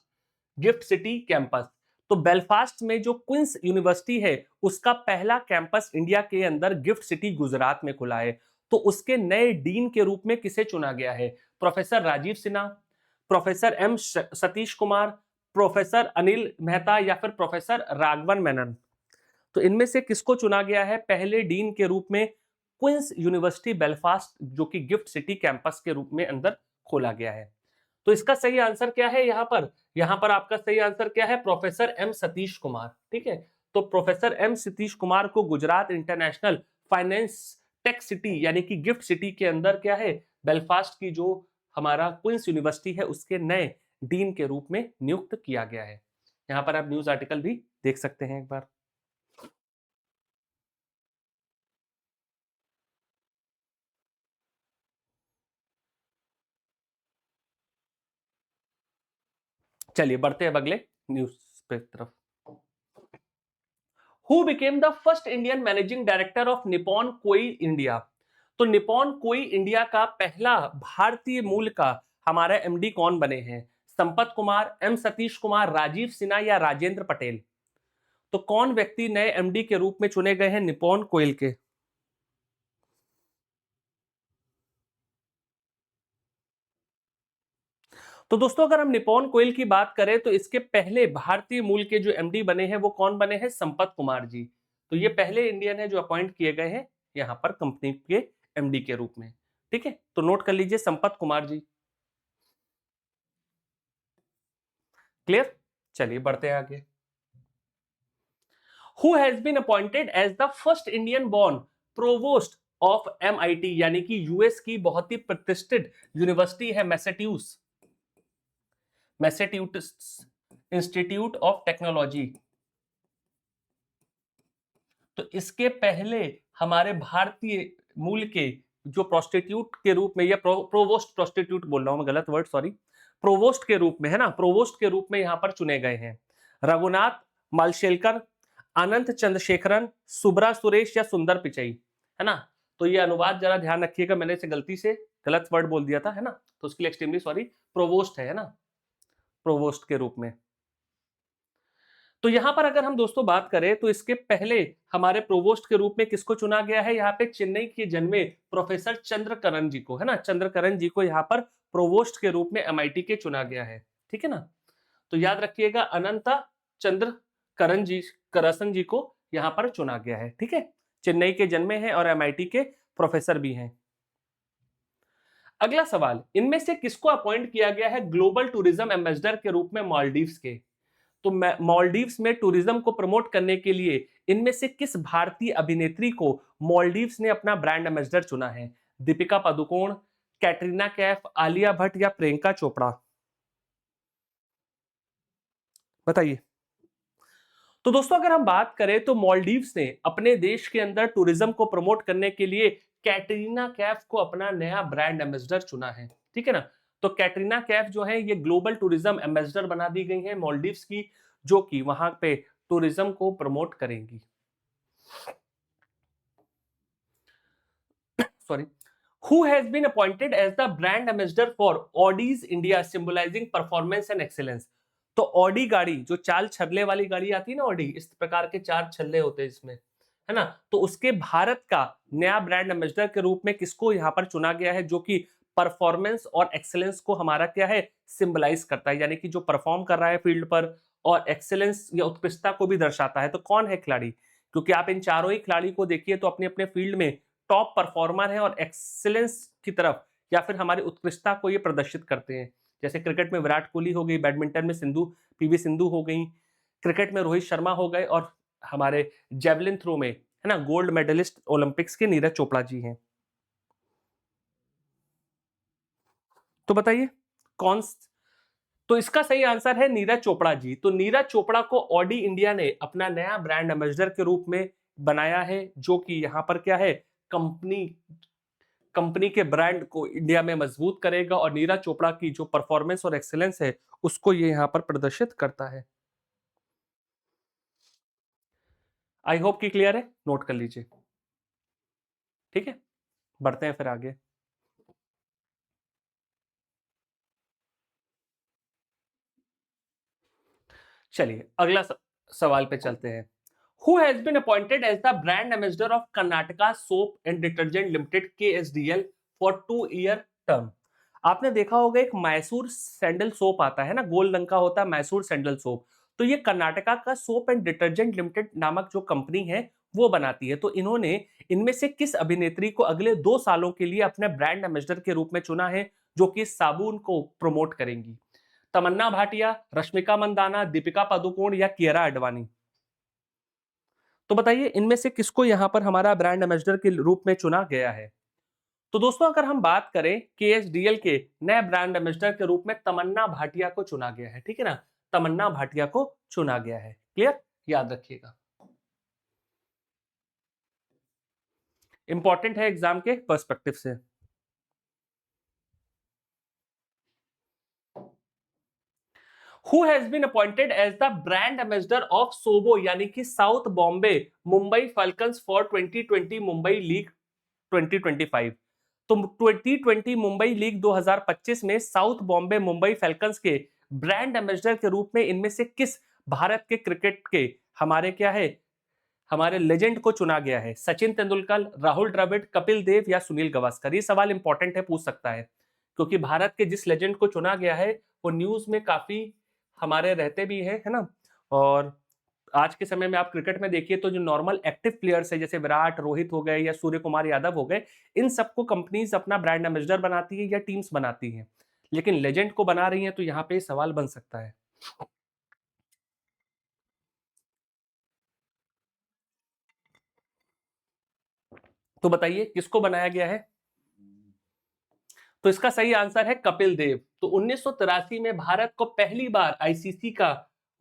GIFT City campus? तो बेलफास्ट में जो क्वींस यूनिवर्सिटी है उसका पहला कैंपस इंडिया के अंदर गिफ्ट सिटी गुजरात में खुला है। तो उसके नए डीन के रूप में किसे चुना गया है? Professor Rajeev Sinha, professor M Satish Kumar, professor Anil Mehta या फिर प्रोफेसर राघवन मेनन। तो इनमें से किसको चुना गया है पहले डीन के रूप में क्वींस यूनिवर्सिटी बेलफास्ट जो कि गिफ्ट सिटी कैंपस के रूप में अंदर खोला गया है? तो इसका सही आंसर क्या है यहाँ पर आपका सही आंसर क्या है? Professor M Satish Kumar. ठीक है, तो प्रोफेसर एम सतीश कुमार को Gujarat International Finance Tec City यानी कि गिफ्ट सिटी के अंदर क्या है, बेलफास्ट की जो हमारा क्वींस यूनिवर्सिटी है उसके नए डीन के रूप में नियुक्त किया गया है। यहाँ पर आप न्यूज आर्टिकल भी देख सकते हैं एक बार। चलिए बढ़ते हैं अब अगले न्यूज पे तरफ। Who became the first Indian managing director of Nippon कोई इंडिया? तो निपॉन कोई इंडिया का पहला भारतीय मूल का हमारा एमडी कौन बने हैं? संपत कुमार, एम सतीश कुमार, राजीव सिन्हा या राजेंद्र पटेल? तो कौन व्यक्ति नए एमडी के रूप में चुने गए हैं निपॉन कोयल के? तो दोस्तों अगर हम निपॉन कोयल की बात करें तो इसके पहले भारतीय मूल के जो एमडी बने हैं वो कौन बने हैं? संपत कुमार जी। तो ये पहले इंडियन है जो अपॉइंट किए गए हैं यहां पर कंपनी के एमडी के रूप में। ठीक है, तो नोट कर लीजिए संपत कुमार जी। क्लियर? चलिए बढ़ते हैं आगे। Who has been appointed as the first Indian born provost of MIT यानी कि यूएस की बहुत ही प्रतिष्ठित यूनिवर्सिटी है मैसेट्यूट्स इंस्टीट्यूट ऑफ टेक्नोलॉजी। तो इसके पहले हमारे भारतीय मूल के जो प्रोस्टिट्यूट के रूप में या प्रोवोस्ट प्रोस्टिट्यूट बोल रहा हूं मैं, गलत वर्ड सॉरी, प्रोवोस्ट के रूप में है ना, प्रोवोस्ट के रूप में यहां पर चुने गए हैं रघुनाथ मालशेलकर, अनंत चंद्रशेखरन, सुब्रा सुरेश या सुंदर पिचई, है ना। तो ये अनुवाद जरा ध्यान रखिएगा, मैंने इसे गलती से गलत वर्ड बोल दिया था, है ना, तो उसके लिए एक्सट्रीमली सॉरी। प्रोवोस्ट है ना, प्रोवोस्ट के रूप में। तो यहां पर अगर हम दोस्तों बात करें तो इसके पहले हमारे प्रोवोस्ट के रूप में किसको चुना गया है? यहाँ पे चेन्नई के जन्मे प्रोफेसर चंद्रकरण जी को, है ना, चंद्रकरण जी को यहाँ पर प्रोवोस्ट के रूप में एमआईटी के चुना गया है। ठीक है ना, तो याद रखिएगा अनंता चंद्रकरण जी करसन जी को यहाँ पर चुना गया है। ठीक है, चेन्नई के जन्मे हैं और एमआईटी के प्रोफेसर भी हैं। अगला सवाल, इनमें से किसको अपॉइंट किया गया है ग्लोबल टूरिज्म एम्बेसडर के रूप में मालदीव्स के? तो मालदीव्स में टूरिज्म को प्रमोट करने के लिए इनमें से किस भारतीय अभिनेत्री को मालदीव्स ने अपना ब्रांड एम्बेसडर चुना है? दीपिका पादुकोण, कैटरीना कैफ, आलिया भट्ट या प्रियंका चोपड़ा? बताइए। तो दोस्तों अगर हम बात करें तो मालदीव्स ने अपने देश के अंदर टूरिज्म को प्रमोट करने के लिए कैटरीना कैफ को अपना नया ब्रांड एम्बेसडर चुना है। ठीक है ना, तो कैटरीना कैफ जो है ये ग्लोबल टूरिज्म एम्बेसडर बना दी गई है मालदीव्स की, जो कि वहां पे टूरिज्म को प्रमोट करेंगी। Sorry. Who has been appointed as the brand ambassador for Audi's India symbolising performance and excellence? तो ऑडी गाड़ी, जो चाल छल्ले वाली गाड़ी आती है ना, ऑडी, इस प्रकार के चार छल्ले होते हैं इसमें, है ना, तो उसके भारत का नया ब्रांड एम्बेसडर के रूप में किसको यहां पर चुना गया है, जो कि परफॉर्मेंस और एक्सेलेंस को हमारा क्या है, सिंबलाइज करता है, यानी कि जो परफॉर्म कर रहा है फील्ड पर और एक्सेलेंस या उत्कृष्टता को भी दर्शाता है। तो कौन है खिलाड़ी? क्योंकि आप इन चारों ही खिलाड़ी को देखिए तो अपने अपने फील्ड में टॉप परफॉर्मर है और एक्सेलेंस की तरफ या फिर हमारी उत्कृष्टता को ये प्रदर्शित करते हैं। जैसे क्रिकेट में विराट कोहली हो गई, बैडमिंटन में पीवी सिंधु हो गई, क्रिकेट में रोहित शर्मा हो गए और हमारे जेवलिन थ्रो में, है ना, गोल्ड मेडलिस्ट ओलंपिक्स के नीरज चोपड़ा जी हैं। तो बताइए कौन? तो इसका सही आंसर है नीरज चोपड़ा जी। तो नीरज चोपड़ा को ऑडी इंडिया ने अपना नया ब्रांड एम्बेसडर के रूप में बनाया है, जो कि यहां पर क्या है, कंपनी कंपनी के ब्रांड को इंडिया में मजबूत करेगा और नीरज चोपड़ा की जो परफॉर्मेंस और एक्सेलेंस है उसको ये यहां पर प्रदर्शित करता है। आई होप कि क्लियर है, नोट कर लीजिए। ठीक है, बढ़ते हैं फिर आगे। चलिए अगला सवाल पे चलते हैं। Who has been appointed as the brand ambassador of Karnataka soap and detergent limited KSDL for 2 year term. आपने देखा होगा एक मैसूर सैंडल सोप आता है ना, गोल रंग का होता है मैसूर सैंडल सोप। तो ये कर्नाटका का सोप एंड डिटर्जेंट लिमिटेड नामक जो कंपनी है वो बनाती है। तो इन्होंने इनमें से किस अभिनेत्री को अगले 2 सालों के लिए अपने ब्रांड एम्बेसडर के रूप में चुना है, जो कि साबुन को प्रमोट करेंगी? तमन्ना भाटिया, रश्मिका मंदाना, दीपिका पादुकोण या कियारा आडवाणी? तो बताइए इनमें से किसको यहां पर हमारा ब्रांड एम्बेसडर के रूप में चुना गया है? तो दोस्तों अगर हम बात करें KSDL के नए ब्रांड एम्बेसडर के रूप में तमन्ना भाटिया को चुना गया है, ठीक है ना। तमन्ना भाटिया को चुना गया है, क्लियर, याद रखिएगा, इंपॉर्टेंट है एग्जाम के पर्सपेक्टिव से। Who has been appointed as the brand ambassador of SoBo यानी कि South Bombay Mumbai Falcons for 2020 Mumbai league 2025? तो 2020 मुंबई लीग 2025 में साउथ बॉम्बे मुंबई फैल्कन्स के ब्रांड एम्बेसडर के रूप में इनमें से किस भारत के क्रिकेट के हमारे क्या है, हमारे लेजेंड को चुना गया है? सचिन तेंदुलकर, राहुल द्रविड़, कपिल देव या सुनील गावस्कर? ये सवाल इंपॉर्टेंट है, पूछ सकता है, क्योंकि भारत के जिस लेजेंड को चुना गया है वो न्यूज में काफी हमारे रहते भी है ना। और आज के समय में आप क्रिकेट में देखिए तो जो नॉर्मल एक्टिव प्लेयर्स है जैसे विराट, रोहित हो गए या सूर्य कुमार यादव हो गए, इन सबको कंपनीज अपना ब्रांड एम्बेसडर बनाती है या टीम्स बनाती हैं, लेकिन लेजेंड को बना रही हैं, तो यहाँ पे सवाल बन सकता है। तो बताइए किसको बनाया गया है? तो इसका सही आंसर है कपिल देव। तो 1983 में भारत को पहली बार ICC का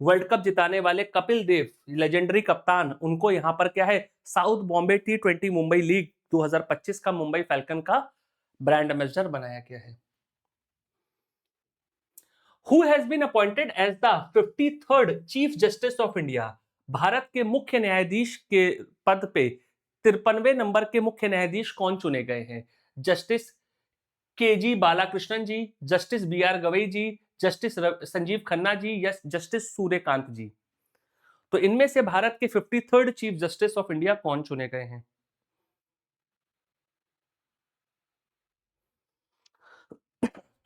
वर्ल्ड कप जिताने वाले कपिल देव, लेजेंडरी कप्तान, उनको यहां पर क्या है, south Bombay T20 Mumbai league 2025 का मुंबई फैल्कन का ब्रांड एम्बेसडर बनाया गया है। Who has been appointed as the 53rd chief justice of India? Bharat के मुख्य न्यायाधीश के पद पे 53वें नंबर के मुख्य न्यायाधीश कौन चुने गए हैं? जस्टिस KG बालाकृष्णन जी, जस्टिस BR गवई जी, जस्टिस संजीव खन्ना जी या जस्टिस सूर्यकांत जी? तो इनमें से भारत के 53rd chief justice of India कौन चुने गए हैं?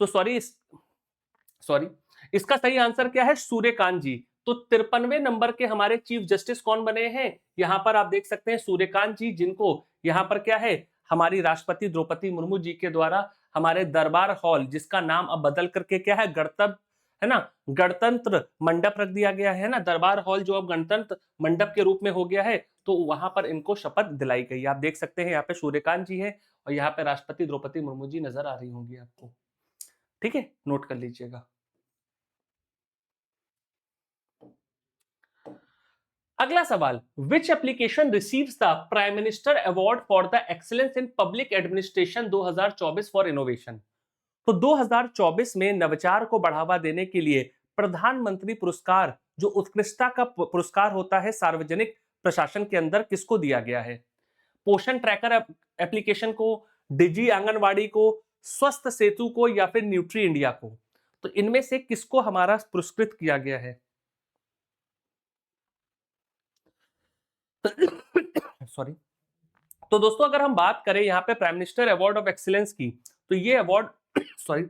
तो सॉरी, इसका सही आंसर क्या है? सूर्यकांत जी। तो 53वें नंबर के हमारे चीफ जस्टिस कौन बने हैं? यहां पर आप देख सकते हैं सूर्यकांत जी, जिनको यहां पर क्या है, हमारी राष्ट्रपति द्रौपदी मुर्मू जी के द्वारा हमारे दरबार हॉल, जिसका नाम अब बदल करके क्या है, गणतंत्र, है ना, गणतंत्र मंडप रख दिया गया है ना, दरबार हॉल जो अब गणतंत्र मंडप के रूप में हो गया है, तो वहां पर इनको शपथ दिलाई गई। आप देख सकते हैं यहाँ पे सूर्यकांत जी है और यहाँ पे राष्ट्रपति द्रौपदी मुर्मू जी नजर आ रही होंगी आपको, ठीक है, नोट कर लीजिएगा। अगला सवाल, which application receives the prime minister award for the excellence in public administration 2024 for innovation? तो 2024 में नवाचार को बढ़ावा देने के लिए प्रधानमंत्री पुरस्कार, जो उत्कृष्टता का पुरस्कार होता है सार्वजनिक प्रशासन के अंदर, किसको दिया गया है? पोषण ट्रैकर एप्लीकेशन को, डिजी आंगनवाड़ी को, स्वस्थ सेतु को या फिर न्यूट्री इंडिया को? तो इनमें से किसको हमारा पुरस्कृत किया गया है? सॉरी। तो दोस्तों अगर हम बात करें यहाँ पे prime minister award of excellence की, तो ये अवार्ड सॉरी,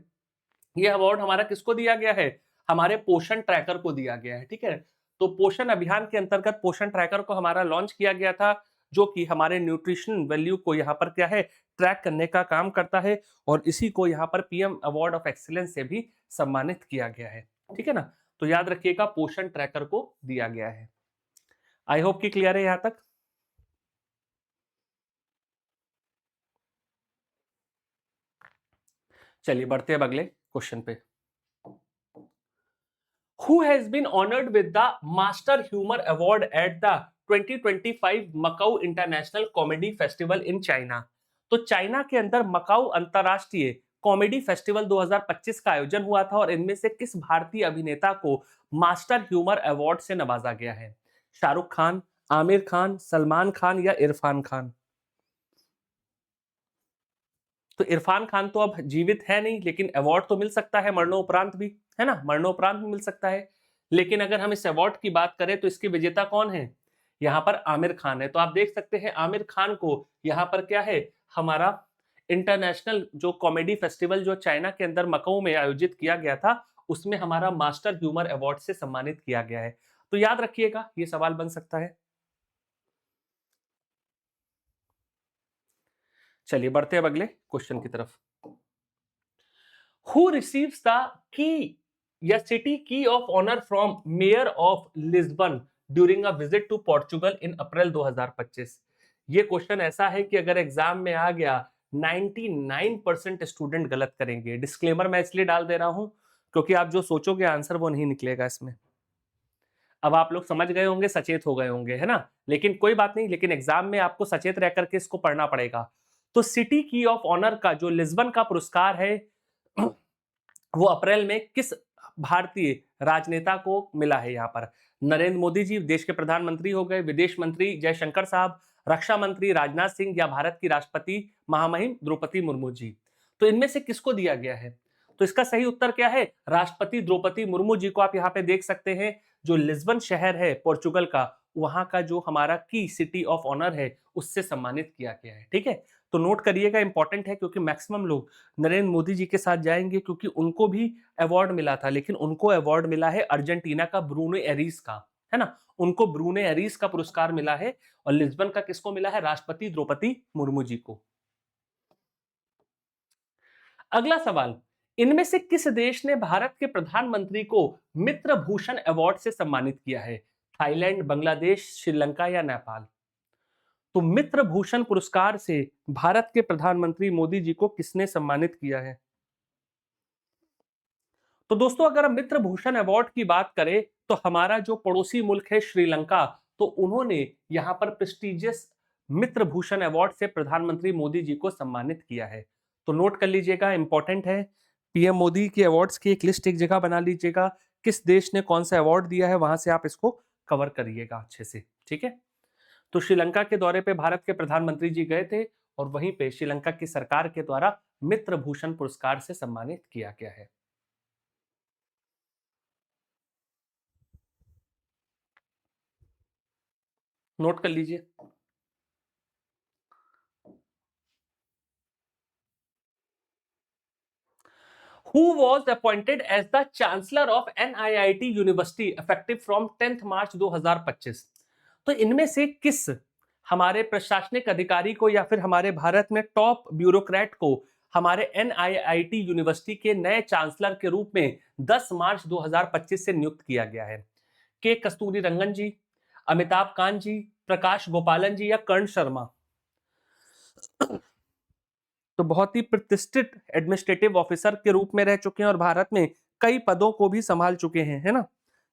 ये अवार्ड हमारा किसको दिया गया है? हमारे पोषण ट्रैकर को दिया गया है, ठीक है। तो पोषण अभियान के अंतर्गत पोषण ट्रैकर को हमारा लॉन्च किया गया था, जो कि हमारे न्यूट्रिशन वैल्यू को यहाँ पर क्या है, ट्रैक करने का काम करता है, और इसी को यहाँ पर PM अवार्ड ऑफ एक्सीलेंस से भी सम्मानित किया गया है, ठीक है ना। तो याद रखिएगा पोषण ट्रैकर को दिया गया है। आई होप कि क्लियर है यहाँ तक। चलिए बढ़ते हैं अब अगले क्वेश्चन पे। Who has been honored with the Master Humor Award at the 2025 Macau International Comedy Festival in China? तो चाइना के अंदर मकाऊ अंतरराष्ट्रीय कॉमेडी फेस्टिवल 2025 का आयोजन हुआ था, और इनमें से किस भारतीय अभिनेता को मास्टर ह्यूमर अवार्ड से नवाजा गया है? शाहरुख खान, आमिर खान, सलमान खान या इरफान खान? तो इरफान खान तो अब जीवित है नहीं, लेकिन अवार्ड तो मिल सकता है मरणोपरांत भी, है ना, मरणोपरांत भी मिल सकता है। लेकिन अगर हम इस अवार्ड की बात करें तो इसके विजेता कौन है? यहाँ पर आमिर खान है। तो आप देख सकते हैं आमिर खान को यहाँ पर क्या है, हमारा इंटरनेशनल जो कॉमेडी फेस्टिवल जो चाइना के अंदर मकाऊ में आयोजित किया गया था, उसमें हमारा मास्टर ह्यूमर अवार्ड से सम्मानित किया गया है। तो याद रखिएगा, ये सवाल बन सकता है। चलिए बढ़ते हैं अब अगले क्वेश्चन की तरफ। Who receives the key या city key of honor from mayor of Lisbon during a visit to Portugal in April 2025? ये क्वेश्चन ऐसा है कि अगर एग्जाम में आ गया 99% स्टूडेंट गलत करेंगे। डिस्क्लेमर मैं इसलिए डाल दे रहा हूं क्योंकि आप जो सोचोगे आंसर वो नहीं निकलेगा इसमें। अब आप लोग समझ गए होंगे, सचेत हो गए होंगे, है ना? लेकिन कोई बात नहीं, लेकिन एग्जाम में आपको सचेत रह करके इसको पढ़ना पड़ेगा। तो सिटी की ऑफ ऑनर का जो लिस्बन का पुरस्कार है वो अप्रैल में किस भारतीय राजनेता को मिला है? यहाँ पर नरेंद्र मोदी जी देश के प्रधानमंत्री हो गए, विदेश मंत्री जयशंकर साहब, रक्षा मंत्री राजनाथ सिंह, या भारत की राष्ट्रपति महामहिम द्रौपदी मुर्मू जी। तो इनमें से किसको दिया गया है? तो इसका सही उत्तर क्या है? राष्ट्रपति द्रौपदी मुर्मू जी को आप यहाँ पे देख सकते हैं। जो लिस्बन शहर है पोर्चुगल का, वहां का जो हमारा की सिटी ऑफ ऑनर है उससे सम्मानित किया गया है। ठीक है, तो नोट करिएगा, इंपॉर्टेंट है क्योंकि मैक्सिमम लोग नरेंद्र मोदी जी के साथ जाएंगे क्योंकि उनको भी अवार्ड मिला था, लेकिन उनको अवार्ड मिला है अर्जेंटीना का ब्रूनो एरिस का, है ना? उनको ब्रूनो एरिस का पुरस्कार मिला है और लिस्बन का किसको मिला है? राष्ट्रपति द्रौपदी मुर्मू जी को। अगला सवाल, इनमें से किस देश ने भारत के प्रधानमंत्री को मित्र भूषण अवार्ड से सम्मानित किया है? थाईलैंड, बांग्लादेश, श्रीलंका या नेपाल? तो मित्र भूषण पुरस्कार से भारत के प्रधानमंत्री मोदी जी को किसने सम्मानित किया है? तो दोस्तों अगर हम मित्र भूषण अवार्ड की बात करें तो हमारा जो पड़ोसी मुल्क है श्रीलंका, तो उन्होंने यहां पर प्रेस्टिजियस मित्र भूषण अवार्ड से प्रधानमंत्री मोदी जी को सम्मानित किया है। तो नोट कर लीजिएगा, इंपॉर्टेंट है। पीएम मोदी के अवार्ड्स की एक लिस्ट एक जगह बना लीजिएगा, किस देश ने कौन सा अवार्ड दिया है वहां से आप इसको कवर करिएगा अच्छे से। ठीक है, तो श्रीलंका के दौरे पे भारत के प्रधानमंत्री जी गए थे और वहीं पे श्रीलंका की सरकार के द्वारा मित्र भूषण पुरस्कार से सम्मानित किया गया है। नोट कर लीजिए। Who was appointed as the Chancellor of NIIT University effective from 10th March 2025? तो इनमें से किस हमारे प्रशासनिक अधिकारी को या फिर हमारे भारत में टॉप ब्यूरोक्रेट को हमारे NIIT यूनिवर्सिटी के नए चांसलर के रूप में 10 मार्च 2025 से नियुक्त किया गया है? के कस्तूरी रंगन जी, अमिताभ कांत जी, प्रकाश गोपालन जी या कर्ण शर्मा? तो बहुत ही प्रतिष्ठित एडमिनिस्ट्रेटिव ऑफिसर के रूप में रह चुके हैं और भारत में कई पदों को भी संभाल चुके हैं, है ना?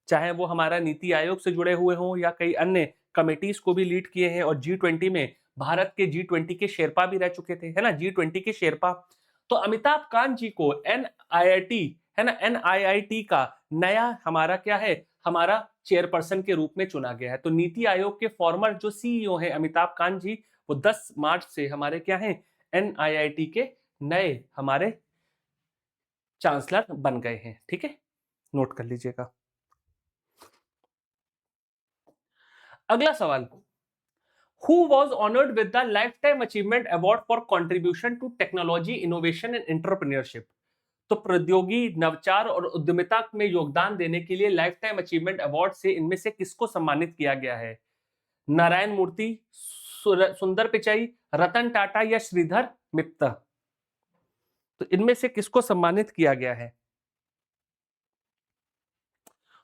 चाहे वो हमारा नीति आयोग से जुड़े हुए हों या कई अन्य कमिटीज को भी लीड किए हैं, और G20 में भारत के G20 के शेरपा भी रह चुके थे, है ना? G20 के शेरपा। तो अमिताभ कांत जी को NIIT, है ना, NIIT का नया हमारा क्या है, हमारा चेयरपर्सन के रूप में चुना गया है। तो नीति आयोग के फॉर्मर जो सीईओ है अमिताभ कांत जी, वो 10 मार्च से हमारे क्या है, NIIT के नए हमारे चांसलर बन गए हैं। ठीक है, नोट कर लीजिएगा। अगला सवाल, who was honoured with the lifetime achievement award for contribution to technology innovation and entrepreneurship? तो प्रौद्योगिकी, नवचार और उद्यमिता में योगदान देने के लिए लाइफ टाइम अचीवमेंट अवार्ड से इनमें से किसको सम्मानित किया गया है? नारायण मूर्ति, सुंदर पिचाई, रतन टाटा या श्रीधर मित्तल? तो इनमें से किसको सम्मानित किया गया है?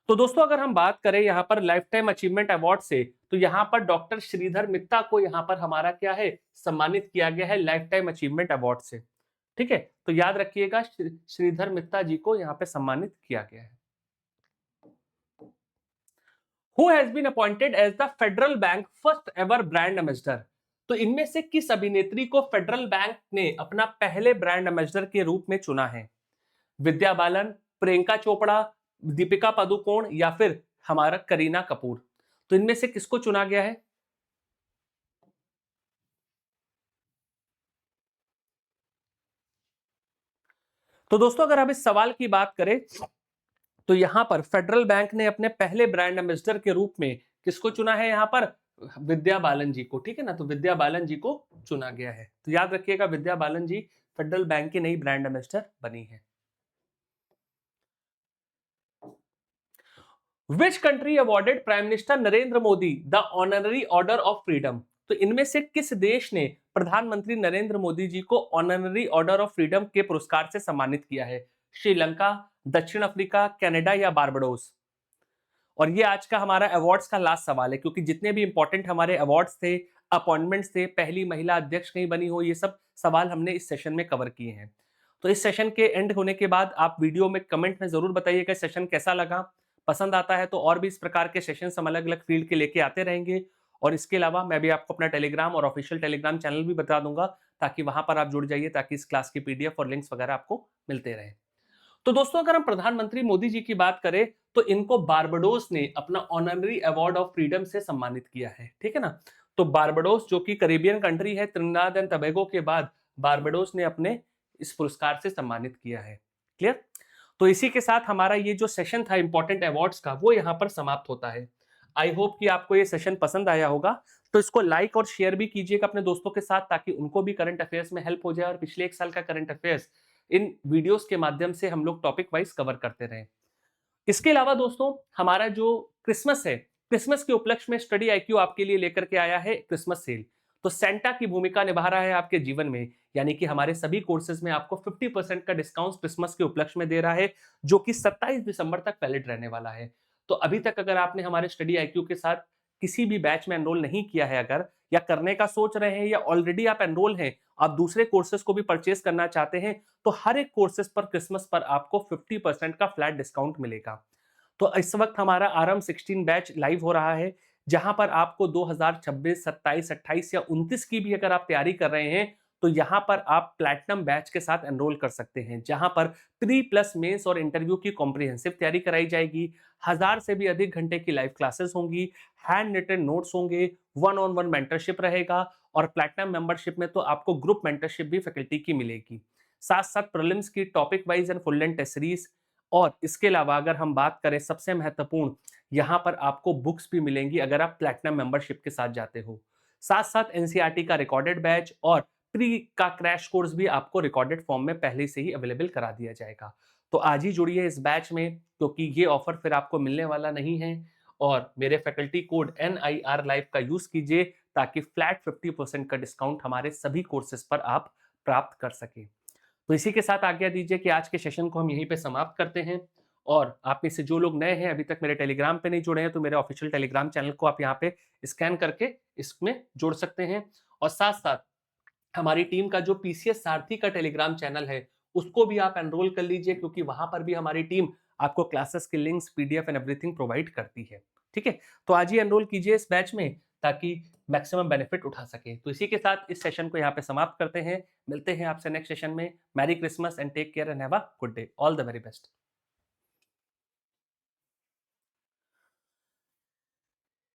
तो दोस्तों अगर हम बात करें यहाँ पर लाइफ टाइम अचीवमेंट अवार्ड से, तो यहाँ पर डॉक्टर श्रीधर मित्ता को यहाँ पर हमारा क्या है, सम्मानित किया गया है लाइफ टाइम अचीवमेंट अवार्ड से। ठीक है, तो याद रखिएगा श्रीधर मित्ता जी को यहाँ पे सम्मानित किया गया है। Who has been appointed as the Federal Bank first ever brand ambassador? तो इनमें से किस अभिनेत्री को फेडरल बैंक ने अपना पहले ब्रांड एम्बेसडर के रूप में चुना है? विद्या बालन, प्रियंका चोपड़ा, दीपिका पादुकोण या फिर हमारा करीना कपूर? तो इनमें से किसको चुना गया है? तो दोस्तों अगर हम इस सवाल की बात करें तो यहाँ पर फेडरल बैंक ने अपने पहले ब्रांड एम्बेसडर के रूप में किसको चुना है यहाँ पर? विद्या बालन जी को, ठीक है ना। तो विद्या बालन जी को चुना गया है। तो याद रखिएगा, विद्या बालन जी फेडरल बैंक की नई ब्रांड एम्बेसडर बनी है। विच country awarded prime minister Narendra Modi the honorary order of freedom? तो इनमें से किस देश ने प्रधानमंत्री नरेंद्र मोदी जी को ऑनररी ऑर्डर ऑफ फ्रीडम के पुरस्कार से सम्मानित किया है? श्रीलंका, दक्षिण अफ्रीका, कनाडा या बारबाडोस? और ये आज का हमारा अवार्ड्स का लास्ट सवाल है, क्योंकि जितने भी इंपॉर्टेंट हमारे अवार्ड्स थे, अपॉइंटमेंट्स थे, पहली महिला अध्यक्ष कहीं बनी हो, ये सब सवाल हमने इस सेशन में कवर किए हैं। तो इस सेशन के एंड होने के बाद आप वीडियो में कमेंट में जरूर बताइएगा सेशन कैसा लगा। पसंद आता है तो और भी इस प्रकार के सेशन हम अलग अलग फील्ड के लेके आते रहेंगे। और इसके अलावा मैं भी आपको अपना टेलीग्राम और ऑफिशियल टेलीग्राम चैनल भी बता दूंगा, ताकि वहां पर आप जुड़ जाइए, ताकि इस क्लास की पीडीएफ और लिंक्स वगैरह आपको मिलते रहे। तो दोस्तों, अगर हम प्रधानमंत्री मोदी जी की बात करें तो इनको बारबाडोस ने अपना ऑनररी अवार्ड ऑफ फ्रीडम से सम्मानित किया है, ठीक है ना। तो बारबाडोस जो कि कैरिबियन कंट्री है, त्रिनिदाद एंड टोबैगो के बाद बारबाडोस ने अपने इस पुरस्कार से सम्मानित किया है। क्लियर? तो इसी के साथ हमारा ये जो सेशन था इंपॉर्टेंट अवार्ड्स का, वो यहाँ पर समाप्त होता है। आई होप कि आपको ये सेशन पसंद आया होगा। तो इसको लाइक और शेयर भी कीजिएगा अपने दोस्तों के साथ, ताकि उनको भी करंट अफेयर्स में हेल्प हो जाए और पिछले 1 साल का करंट अफेयर्स इन वीडियोस के माध्यम से हम लोग टॉपिक वाइज कवर करते रहे। इसके अलावा दोस्तों, हमारा जो क्रिसमस है, क्रिसमस के उपलक्ष्य में स्टडी आईक्यू आपके लिए लेकर के आया है क्रिसमस सेल। तो सेंटा की भूमिका निभा रहा है आपके जीवन में, यानी कि हमारे सभी कोर्सेज में आपको 50% का डिस्काउंट क्रिसमस के उपलक्ष्य में दे रहा है, जो कि 27 दिसंबर तक वैलिड रहने वाला है। तो अभी तक अगर आपने हमारे स्टडी आईक्यू के साथ किसी भी बैच में एनरोल नहीं किया है, अगर या करने का सोच रहे हैं, या ऑलरेडी आप एनरोल हैं, आप दूसरे कोर्सेज को भी परचेज करना चाहते हैं, तो हर एक कोर्सेज पर क्रिसमस पर आपको 50% का फ्लैट डिस्काउंट मिलेगा। तो इस वक्त हमारा आरएम 16 बैच लाइव हो रहा है, जहां पर आपको 2026, 27, 28 या 29 की भी अगर आप तैयारी कर रहे हैं, तो यहां पर आप प्लैटिनम बैच के साथ एनरोल कर सकते हैं, जहां पर प्री प्लस मेंस और इंटरव्यू की कॉम्प्रिहेंसिव तैयारी कराई जाएगी। 1000 से भी अधिक घंटे की लाइव क्लासेस होंगी, हैंड रिटन नोट्स होंगे, वन ऑन वन मेंटरशिप रहेगा, और प्लैटिनम मेंबरशिप में तो आपको ग्रुप मेंटरशिप भी फैकल्टी की मिलेगी। साथ साथ प्रीलिम्स की topic wise and full length test series. और इसके अलावा अगर हम बात करें सबसे महत्वपूर्ण, यहाँ पर आपको बुक्स भी मिलेंगी अगर आप प्लैटिनम मेंबरशिप के साथ जाते हो। साथ साथ एनसीईआरटी का रिकॉर्डेड बैच और प्री का क्रैश कोर्स भी आपको रिकॉर्डेड फॉर्म में पहले से ही अवेलेबल करा दिया जाएगा। तो आज ही जुड़िए इस बैच में, क्योंकि ये ऑफर फिर आपको मिलने वाला नहीं है। और मेरे फैकल्टी कोड NIR लाइव का यूज कीजिए, ताकि फ्लैट 50% का डिस्काउंट हमारे सभी कोर्सेज पर आप प्राप्त कर सके। तो इसी के साथ आज्ञा दीजिए कि आज के सेशन को हम यहीं पे समाप्त करते हैं। और आप में से जो लोग नए हैं, अभी तक मेरे टेलीग्राम पे नहीं जुड़े हैं, तो मेरे ऑफिशियल टेलीग्राम चैनल को आप यहाँ पे स्कैन करके इसमें जुड़ सकते हैं। और साथ साथ हमारी टीम का जो पीसीएस सारथी का टेलीग्राम चैनल है, उसको भी आप एनरोल कर लीजिए, क्योंकि वहां पर भी हमारी टीम आपको क्लासेस के links, PDF and everything provide करती है। ठीक है, तो आज ही एनरोल कीजिए इस बैच में, ताकि मैक्सिमम बेनिफिट उठा सके। तो इसी के साथ इस सेशन को यहाँ पे समाप्त करते हैं। मिलते हैं आपसे नेक्स्ट सेशन में। Merry Christmas and take care and have a good day. All the very best.